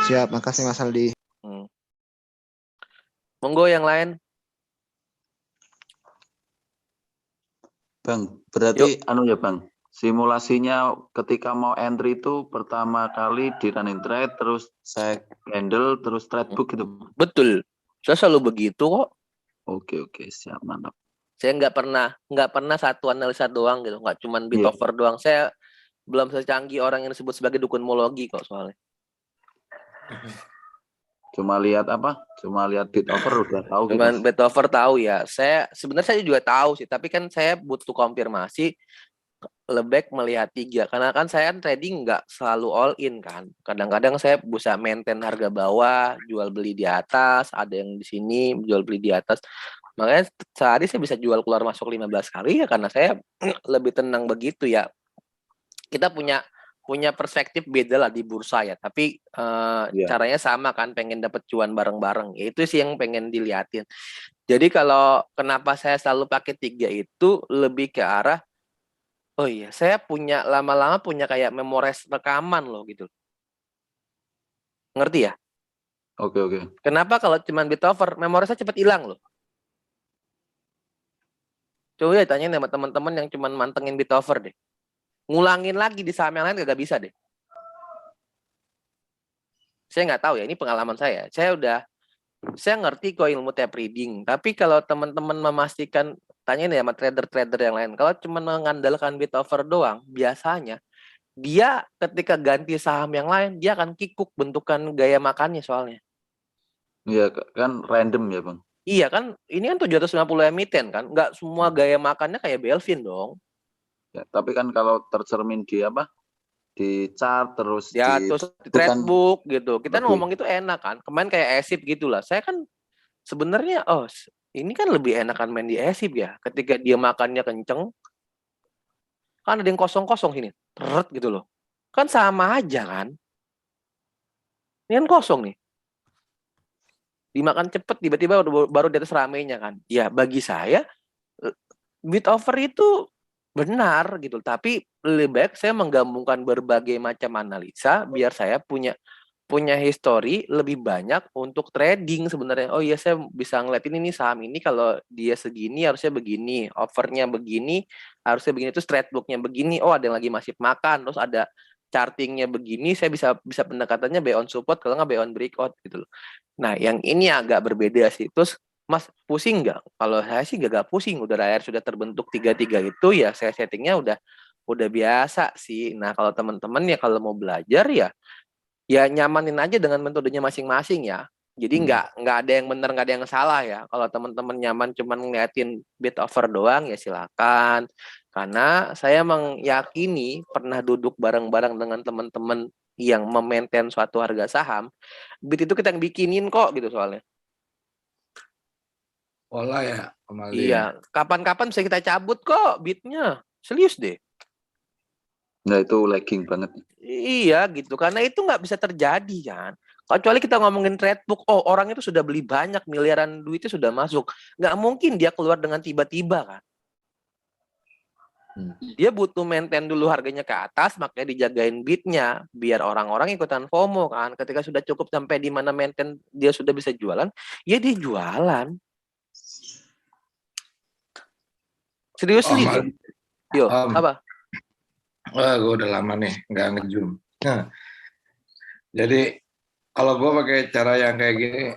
siap, makasih Mas Aldi. Monggo yang lain. Bang, berarti anu ya Bang, simulasinya ketika mau entry itu pertama kali di running trade, terus saya handle, terus trade book gitu. Betul, saya selalu begitu kok. Oke, siap, mantap. Saya nggak pernah satu analisa doang gitu, nggak cuman bit over doang. Saya belum secanggih orang yang disebut sebagai dukunmologi kok soalnya. Cuma lihat bit over udah tahu gitu. Cuman bit over tahu ya. Saya juga tahu sih, tapi kan saya butuh konfirmasi lebih melihat 3 karena kan saya trading nggak selalu all in kan. Kadang-kadang saya bisa maintain harga bawah, jual beli di atas, ada yang di sini jual beli di atas. Makanya sehari saya bisa jual keluar masuk 15 kali ya karena saya lebih tenang begitu ya. Kita punya perspektif beda lah di bursa ya, tapi caranya sama kan, pengen dapat cuan bareng-bareng. Ya, itu sih yang pengen dilihatin. Jadi kalau kenapa saya selalu pakai 3 itu lebih ke arah, oh iya, saya lama-lama punya kayak memorize rekaman loh gitu. Ngerti ya? Oke. Kenapa kalau cuman bit over, memorize-nya cepat hilang loh. Coba ya tanya sama teman-teman yang cuman mantengin bit over deh. Ngulangin lagi di saham yang lain gak bisa deh. Saya nggak tahu ya, ini pengalaman saya. Saya ngerti kok ilmu tape reading, tapi kalau teman-teman memastikan, tanya nih sama trader-trader yang lain, kalau cuma mengandalkan bit over doang, biasanya dia ketika ganti saham yang lain, dia akan kikuk bentukan gaya makannya soalnya. Iya, kan random ya Bang? Iya kan, ini kan 750 emiten kan, nggak semua gaya makannya kayak Belvin dong. Ya, tapi kan kalau tercermin di chart terus terus di trade book gitu. Kita ngomong itu enak kan. Kemarin kayak ESIP gitulah. Saya kan sebenarnya ini kan lebih enakan main di ESIP ya. Ketika dia makannya kenceng, kan ada yang kosong-kosong sini. Teret gitu loh. Kan sama aja kan. Ini kan kosong nih. Dimakan cepet tiba-tiba baru di atas ramenya kan. Ya bagi saya bid over itu benar gitu, tapi lebih baik saya menggabungkan berbagai macam analisa biar saya punya histori lebih banyak untuk trading sebenarnya. Oh iya, saya bisa ngeliatin ini saham ini kalau dia segini harusnya begini, overnya begini harusnya begini, terus trade booknya begini, oh ada yang lagi masih makan, terus ada chartingnya begini, saya bisa pendekatannya buy on support kalau nggak buy on breakout gitu loh. Nah yang ini agak berbeda sih. Terus Mas pusing nggak? Kalau saya sih nggak pusing, udah layar sudah terbentuk 3-3 itu ya saya settingnya udah biasa sih. Nah kalau teman-teman ya kalau mau belajar ya nyamanin aja dengan metodenya masing-masing ya. Jadi nggak ada yang benar, nggak ada yang salah ya. Kalau teman-teman nyaman cuman ngeliatin bid over doang ya silakan. Karena saya meyakini pernah duduk bareng-bareng dengan teman-teman yang memaintain suatu harga saham, bid itu kita yang bikinin kok gitu soalnya. Pola ya, kembali. Iya, kapan-kapan bisa kita cabut kok bitnya. Serius deh. Nah itu lagging banget. Iya gitu, karena itu nggak bisa terjadi kan. Kecuali kita ngomongin trade book, orang itu sudah beli banyak, miliaran duitnya sudah masuk. Nggak mungkin dia keluar dengan tiba-tiba kan. Dia butuh maintain dulu harganya ke atas, makanya dijagain bitnya. Biar orang-orang ikutan FOMO kan. Ketika sudah cukup sampai di mana maintain dia sudah bisa jualan, ya dia jualan. Seriously, Om, yo, Om. apa? Wah, gue udah lama nih nggak ngejum. Nah, jadi kalau gue pakai cara yang kayak gini,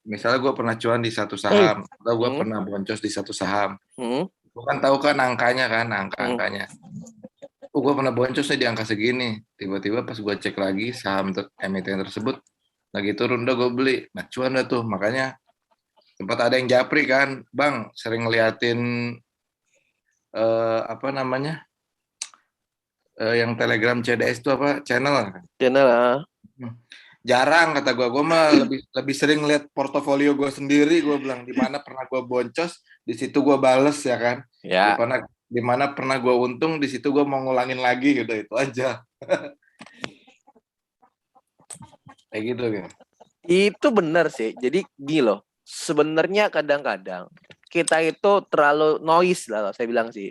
misalnya gue pernah cuan di satu saham, atau gue pernah boncos di satu saham, gue kan tahu kan angkanya kan, angka-angkanya. Gue pernah boncos nih di angka segini, tiba-tiba pas gue cek lagi saham emiten tersebut lagi turun, udah gue beli, nah cuan dah tuh. Makanya sempat ada yang japri kan, bang sering ngeliatin apa namanya, yang Telegram CDS itu apa, channel jarang, kata gue mah lebih sering lihat portofolio gue sendiri. Gue bilang di mana pernah gue boncos, di situ gue bales ya kan, di mana pernah gue untung, di situ gue mau ngulangin lagi gitu, itu aja. Kayak gitu kan. Itu benar sih. Jadi gini loh, sebenarnya kadang-kadang kita itu terlalu noise lah, saya bilang sih.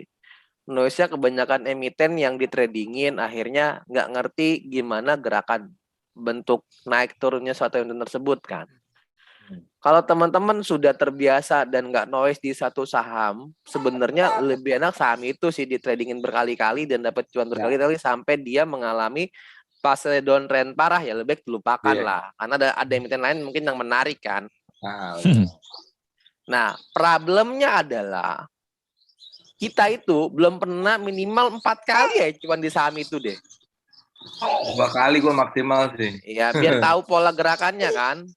Noise-nya kebanyakan emiten yang ditradingin, akhirnya nggak ngerti gimana gerakan bentuk naik turunnya suatu emiten tersebut kan. Kalau teman-teman sudah terbiasa dan nggak noise di satu saham, sebenarnya lebih enak saham itu sih ditradingin berkali-kali dan dapat cuan berkali-kali sampai dia mengalami fase downtrend parah, ya lebih baik lupakan lah. Karena ada emiten lain mungkin yang menarik kan. Nah, problemnya adalah kita itu belum pernah minimal 4 kali ya cuan di saham itu deh. 2 kali gue maksimal sih. Iya, biar tahu pola gerakannya kan.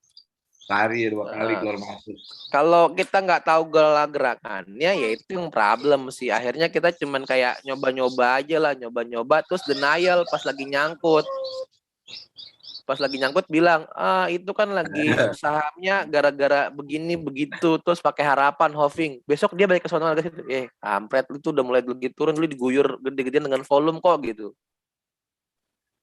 2 kali keluar masuk. Kalau kita nggak tahu gerakannya, ya itu yang problem sih. Akhirnya kita cuman kayak nyoba-nyoba aja lah, nyoba-nyoba terus denial pas lagi nyangkut. Pas lagi nyangkut bilang, itu kan lagi sahamnya gara-gara begini begitu, terus pakai harapan hoving. Besok dia balik ke sana harga situ. Kampret, lu tuh udah mulai lagi turun, lu diguyur gede-gedean dengan volume kok gitu.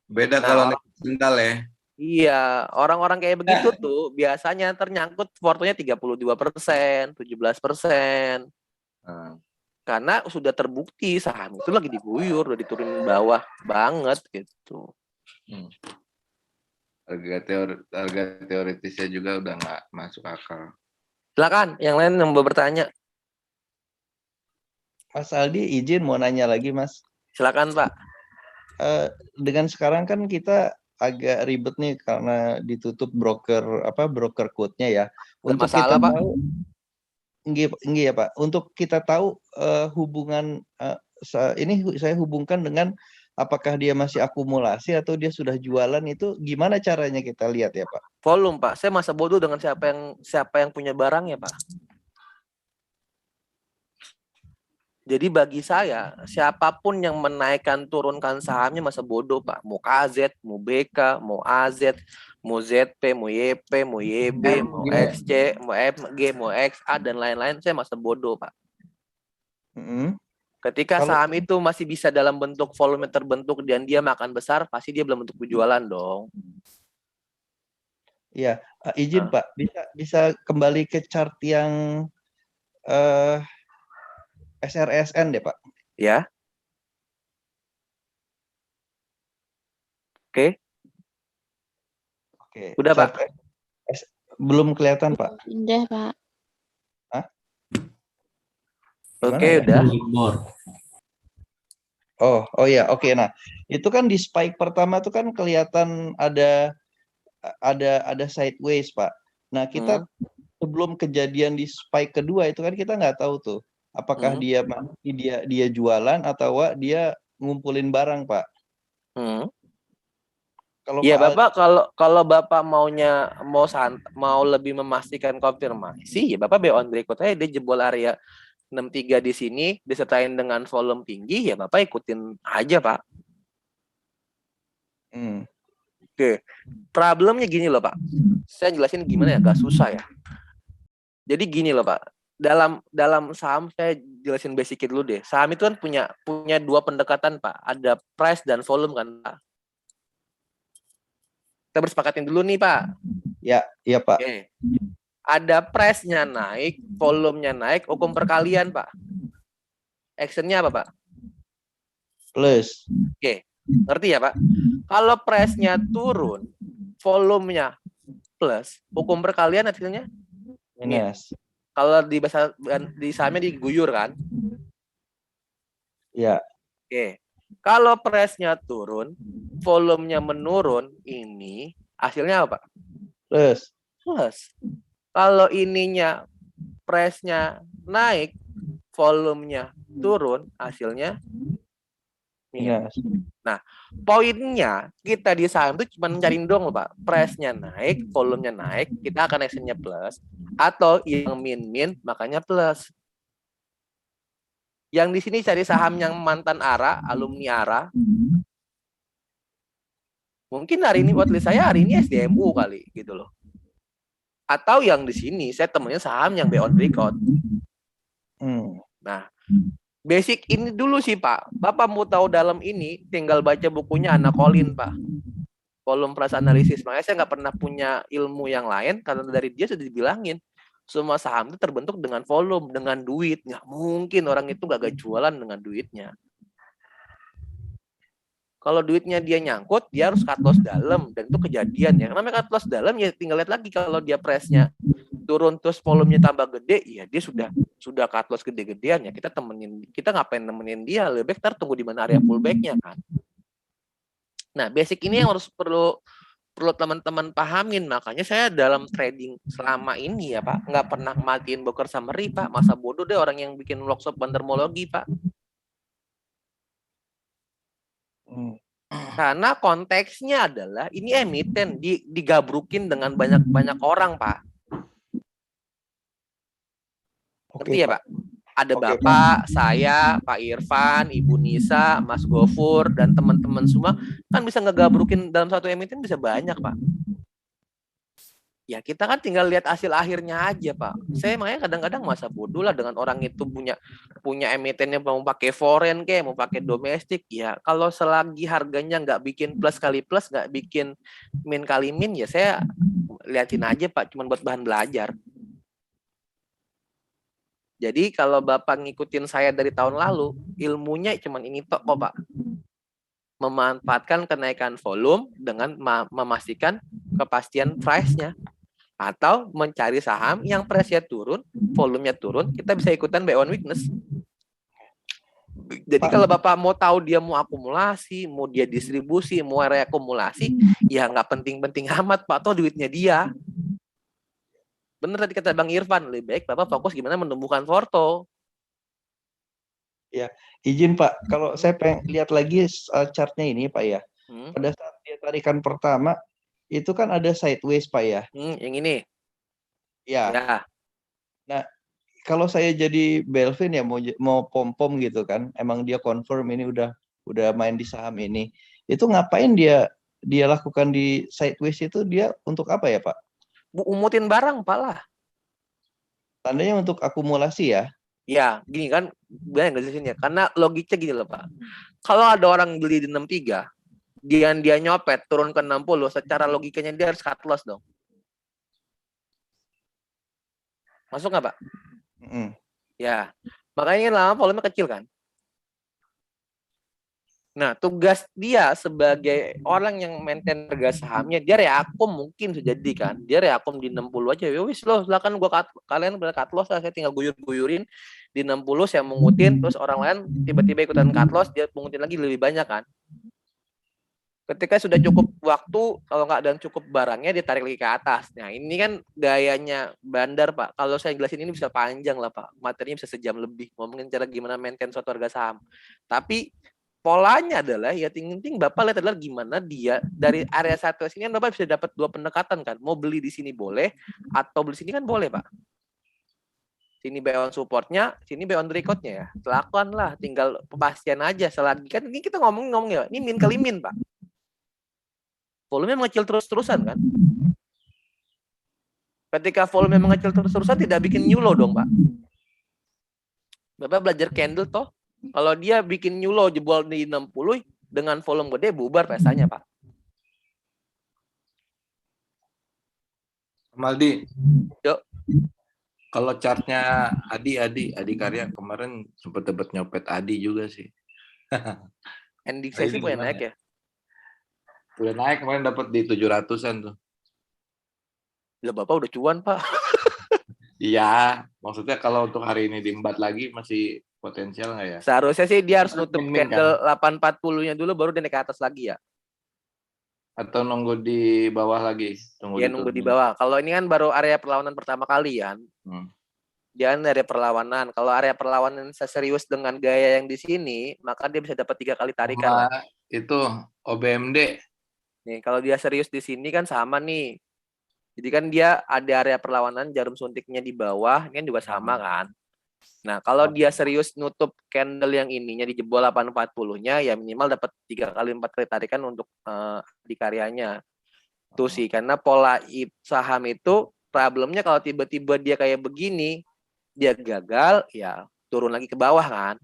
Beda kalau naik sendal ya. Iya, orang-orang kayak begitu tuh biasanya ternyangkut portonya 32%, 17%. Karena sudah terbukti saham itu lagi diguyur, udah diturunin bawah banget gitu. Harga teoritisnya juga udah nggak masuk akal. Silakan, yang lain yang mau bertanya. Mas Aldi izin mau nanya lagi, Mas. Silakan, Pak. Dengan sekarang kan kita agak ribet nih karena ditutup broker quote-nya ya. Untuk masalah, kita Pak? tahu, enggak ya Pak. Untuk kita tahu hubungan ini saya hubungkan dengan apakah dia masih akumulasi atau dia sudah jualan, itu gimana caranya kita lihat ya Pak? Volume, Pak. Saya masa bodoh dengan siapa yang punya barang ya Pak. Jadi bagi saya, siapapun yang menaikkan turunkan sahamnya masa bodoh, Pak. Mau KZ, mau BK, mau AZ, mau ZP, mau YP, mau YB, mau XC, mau MG, mau XA, dan lain-lain, saya masa bodoh, Pak. Ketika saham itu masih bisa dalam bentuk volume terbentuk dan dia makan besar, pasti dia belum bentuk penjualan dong. Iya, izin Pak, bisa kembali ke chart yang SRSN deh Pak. Ya. Oke. Udah Pak. Belum kelihatan Pak. Udah Pak. Hah? Oke, udah. Oh ya, oke. Nah, itu kan di spike pertama tuh kan kelihatan ada sideways Pak. Nah, kita sebelum kejadian di spike kedua itu kan kita nggak tahu tuh apakah dia jualan atau dia ngumpulin barang Pak. Iya Bapak, kalau Bapak mau lebih memastikan konfirmasi, ya Bapak be on record aja, dia jebol area 63 di sini disertain dengan volume tinggi, ya Bapak ikutin aja Pak. Oke. Problemnya gini loh Pak. Saya jelasin gimana ya, agak susah ya. Jadi gini loh Pak. Dalam saham saya jelasin basicnya dulu deh. Saham itu kan punya 2 pendekatan Pak. Ada price dan volume kan Pak. Kita bersepakatin dulu nih Pak. Ya, iya Pak. Oke. Ada price-nya naik, volumenya naik, hukum perkalian Pak. Action-nya apa Pak? Plus. Oke. Ngerti ya Pak? Kalau price-nya turun, volumenya plus, hukum perkalian hasilnya minus. Kalau di sahamnya diguyur kan? Ya. Oke. Kalau price-nya turun, volumenya menurun, ini hasilnya apa? Plus. Plus. Kalau ininya price-nya naik, volumenya turun, hasilnya minus. Nah, poinnya kita di saham itu cuma cariin dong loh, Pak. Price-nya naik, volumenya naik, kita akan actionnya plus. Atau yang min-min, makanya plus. Yang di sini cari saham yang mantan ARA, alumni ARA. Mungkin hari ini buat saya hari ini SDMU kali gitu loh. Atau yang di sini saya temunya saham yang beyond breakout. Nah, basic ini dulu sih Pak. Bapak mau tahu dalam ini, tinggal baca bukunya Anna Colin Pak. Volume price analysis. Makanya saya nggak pernah punya ilmu yang lain karena dari dia sudah dibilangin. Semua saham itu terbentuk dengan volume, dengan duit. Nggak mungkin orang itu nggak jualan dengan duitnya. Kalau duitnya dia nyangkut, dia harus cut loss dalam. Dan itu kejadian ya. Namanya cut loss dalam ya tinggal lihat lagi kalau dia price-nya turun terus volumenya tambah gede, ya dia sudah cut loss gede-gedean ya. Kita ngapain nemenin dia? Lebih baik tunggu di mana area pullback-nya kan. Nah, basic ini yang harus perlu teman-teman pahamin. Makanya saya dalam trading selama ini ya Pak, nggak pernah matiin broker summary Pak. Masa bodoh deh orang yang bikin workshop bandermologi Pak. Karena konteksnya adalah ini emiten digabrukin dengan banyak orang Pak. Ngerti ya Pak? Ada Bapak, saya, Pak Irfan, Ibu Nisa, Mas Gofur, dan teman-teman semua kan bisa ngegabrukin dalam satu emiten bisa banyak Pak. Ya kita kan tinggal lihat hasil akhirnya aja Pak. Saya makanya kadang-kadang masa bodoh lah dengan orang itu punya emitennya mau pakai foreign kayak mau pakai domestik. Ya kalau selagi harganya nggak bikin plus kali plus, nggak bikin min kali min, ya saya liatin aja Pak. Cuman buat bahan belajar. Jadi kalau Bapak ngikutin saya dari tahun lalu, ilmunya cuman ini kok Pak. Memanfaatkan kenaikan volume dengan memastikan kepastian price-nya. Atau mencari saham yang price-nya turun, volumenya turun, kita bisa ikutan buy on weakness. Jadi kalau Bapak mau tahu dia mau akumulasi, mau dia distribusi, mau reakumulasi, ya nggak penting-penting amat Pak, atau duitnya dia. Bener tadi kata Bang Irfan, lebih baik Bapak fokus gimana menumbuhkan Forto. Ya, izin Pak, kalau saya pengen lihat lagi chartnya ini Pak ya. Pada saat dia tarikan pertama, itu kan ada sideways Pak ya. Yang ini. Ya. Nah, kalau saya jadi Belvin ya mau pom-pom gitu kan, emang dia confirm ini udah main di saham ini. Itu ngapain dia lakukan di sideways itu, dia untuk apa ya Pak? Umutin barang Pak lah. Tandanya untuk akumulasi ya? Ya, gini kan, banyak ya. Karena logiknya gini loh Pak. Kalau ada orang beli di 63, dia nyopet turun ke 60, secara logikanya dia harus cut loss dong. Masuk nggak Pak? Ya, makanya lama volume kecil kan. Nah, tugas dia sebagai orang yang maintain harga sahamnya, dia reakum mungkin jadi kan. Dia reakum di 60 aja. Ya wis loh, silakan kalian cut loss lah, saya tinggal guyur-guyurin di 60 saya mungutin, terus orang lain tiba-tiba ikutan cut loss, dia mungutin lagi lebih banyak kan. Ketika sudah cukup waktu, kalau nggak dan cukup barangnya, ditarik lagi ke atas. Nah, ini kan gayanya bandar, Pak. Kalau saya jelasin ini bisa panjang lah, Pak. Materinya bisa sejam lebih. Ngomongin cara gimana maintain suatu harga saham. Tapi polanya adalah ya ting-ting Bapak lihat adalah gimana dia dari area satu sini kan Bapak bisa dapat dua pendekatan kan. Mau beli di sini boleh atau beli sini kan boleh, Pak. Sini buy on supportnya, sini buy on breakoutnya ya. Lakukan lah, tinggal kepastian aja. Selagi kan ini kita ngomong ya, ini min kali min, Pak. Volume mengecil terus-terusan kan. Ketika volume mengecil terus-terusan tidak bikin new low dong, Pak. Bapak belajar candle toh. Kalau dia bikin new low jebol di 60 dengan volume gede, bubar pesanya, Pak. Maldi. Yuk. Kalau chartnya Adi Karya kemarin sempat dapat nyopet Adi juga sih. Ending sesi punya naik ya? Udah naik kemarin dapat di 700-an tuh. Lah Bapak udah cuan, Pak. Iya, maksudnya kalau untuk hari ini diembat lagi masih potensial nggak ya? Seharusnya sih dia harus nutup Min-min candle 840-nya dulu baru dia naik ke atas lagi ya. Atau nunggu di bawah lagi? Dia nunggu di bawah. Kalau ini kan baru area perlawanan pertama kali ya. Dia area perlawanan. Kalau area perlawanan serius dengan gaya yang di sini, maka dia bisa dapat 3 kali tarikan lah. Itu OBMD. Nih, kalau dia serius di sini kan sama nih. Jadi kan dia ada area perlawanan, jarum suntiknya di bawah, ini kan juga sama kan. Nah, kalau dia serius nutup candle yang ininya dijebol 840-nya, ya minimal dapat 3 kali 4 kali tarikan untuk di karyanya. Tuh sih, karena pola saham itu problemnya kalau tiba-tiba dia kayak begini, dia gagal, ya turun lagi ke bawah kan.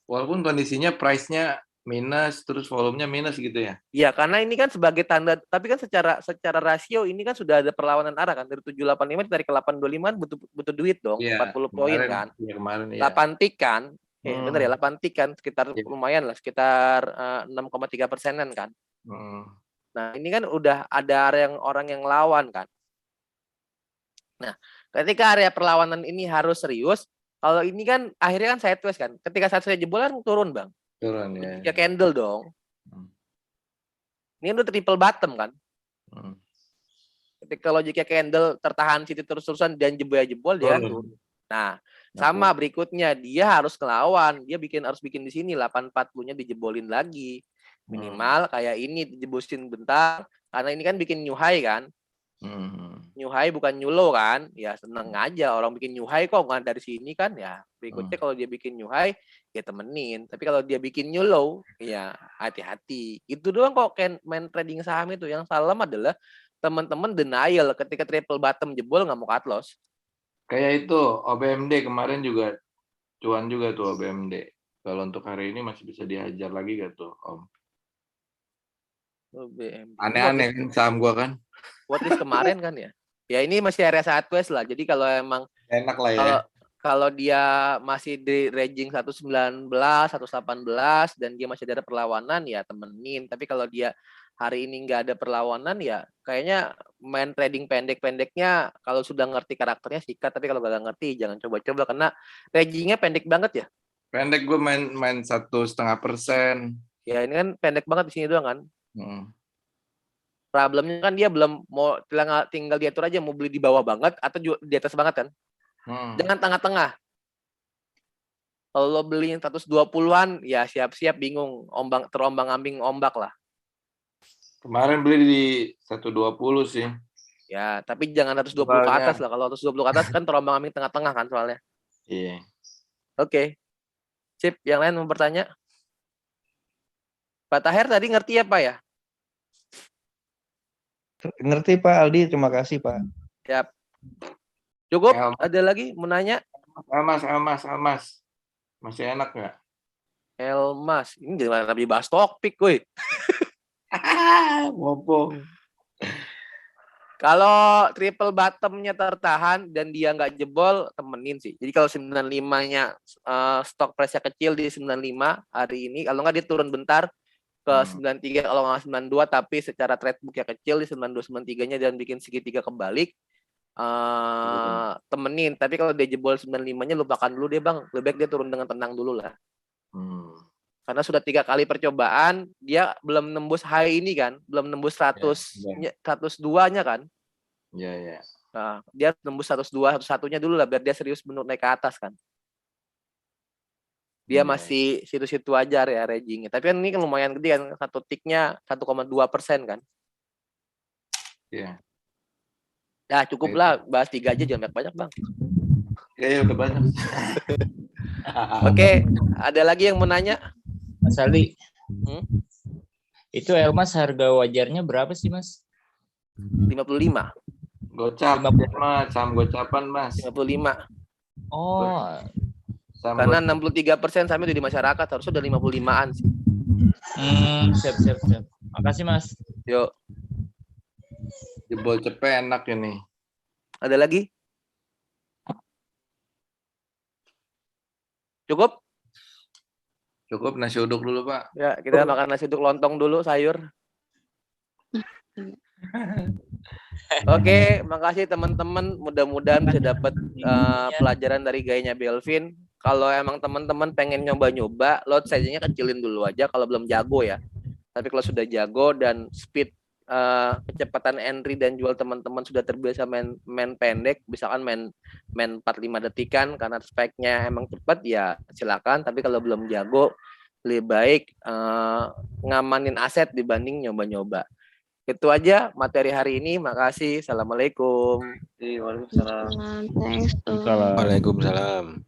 Walaupun kondisinya price-nya minus, terus volumenya minus gitu ya? Iya, karena ini kan sebagai tanda, tapi kan secara rasio ini kan sudah ada perlawanan arah kan. Dari 785 ditarik ke 825 kan butuh duit dong, 40 poin kan. Iya, kemarin ya. 8 tik kan, bener ya, 8 tik kan, sekitar lumayan lah, sekitar 6,3%-an kan. Nah, ini kan udah ada orang yang lawan kan. Nah, ketika area perlawanan ini harus serius, kalau ini kan akhirnya kan sideways kan. Ketika saya jebol kan turun, Bang. Turun ya. Ya candle dong. Ini udah triple bottom kan. Ketika logiknya candle tertahan situ terus-terusan dan jebol dia turun. Nah, sama berikutnya dia harus ngelawan. Dia harus bikin di sini 840-nya dijebolin lagi. Minimal kayak ini dijebusin bentar karena ini kan bikin new high kan. New high bukan new low kan, ya seneng aja orang bikin new high kok nggak dari sini kan, ya berikutnya kalau dia bikin new high ya temenin, tapi kalau dia bikin new low ya hati-hati. Itu doang kok main trading saham itu. Yang salah adalah teman-teman denial ketika triple bottom jebol nggak mau cut loss. Kayak itu OBMD kemarin juga cuan juga tuh OBMD. Kalau untuk hari ini masih bisa dihajar lagi gak tuh Om? OBMD. Aneh-aneh kan saham gua kan. Watchlist kemarin kan ya. Ya ini masih area sideways lah. Jadi kalau emang enak lah ya. Kalau dia masih di ranging 119, 118 dan dia masih ada perlawanan ya temenin. Tapi kalau dia hari ini nggak ada perlawanan ya kayaknya main trading pendek-pendeknya kalau sudah ngerti karakternya sikat. Tapi kalau nggak ngerti jangan coba-coba karena rangingnya pendek banget ya. Pendek gue main 1,5%. Ya ini kan pendek banget di sini doang kan. Problemnya kan dia belum mau tinggal diatur aja mau beli di bawah banget atau di atas banget kan. Jangan tengah-tengah. Kalau lo beli 120-an ya siap-siap bingung, terombang-ambing ombak lah. Kemarin beli di 120 sih. Ya, tapi jangan 120 ke atas lah. Kalau 120 ke atas kan terombang-ambing tengah-tengah kan soalnya. Iya. Oke. Sip, yang lain mau bertanya? Pak Taher tadi ngerti apa ya? Ngerti Pak Aldi, terima kasih Pak. Siap. Cukup? Ada lagi mau nanya? Elmas. Masih enak nggak? Elmas. Ini jangan lebih bahas topik, woi. Ngomong. Kalau triple bottom-nya tertahan dan dia nggak jebol, temenin sih. Jadi kalau 95-nya stock price-nya kecil di 95 hari ini, kalau nggak dia turun bentar ke 93, kalau nggak 92, tapi secara trade book-nya kecil di 92, 93-nya dan bikin segitiga kebalik, temenin. Tapi kalau dia jebol 95-nya lupakan dulu deh Bang. Lebih baik dia turun dengan tenang dulu lah. Karena sudah 3 kali percobaan, dia belum nembus high ini kan, belum nembus 102-nya kan. Iya. Nah, dia nembus 102, 101-nya dulu lah, biar dia serius benar naik ke atas kan. Dia masih situ-situ aja ya rangingnya. Tapi kan ini kan lumayan gede kan, satu tiknya 1,2% kan. Iya. Ya cukup lah, bahas 3 aja jangan banyak Bang. Ya udah banyak. Oke, ada lagi yang mau nanya? Mas Aldi, itu Elmas harga wajarnya berapa sih Mas? 55. Gocap, Mas, saham gocapan Mas. 55. Oh. Karena 63% sahamnya udah di masyarakat, harusnya udah 55-an sih. Siap. Makasih Mas. Yuk. Jebol cepet enak ini. Ada lagi? Cukup? Cukup nasi uduk dulu Pak. Ya, kita makan nasi uduk lontong dulu, sayur. Oke, makasih teman-teman. Mudah-mudahan bisa dapat pelajaran dari gayanya Belvin. kalau emang teman-teman pengen nyoba-nyoba, load size-nya kecilin dulu aja kalau belum jago ya. Tapi kalau sudah jago dan speed kecepatan entry dan jual teman-teman sudah terbiasa main pendek, misalkan main 45 detikan karena speknya emang cepat ya silakan. Tapi kalau belum jago, lebih baik ngamanin aset dibanding nyoba-nyoba. Itu aja materi hari ini. Makasih. Assalamualaikum. Waalaikumsalam. Thanks. Waalaikumsalam.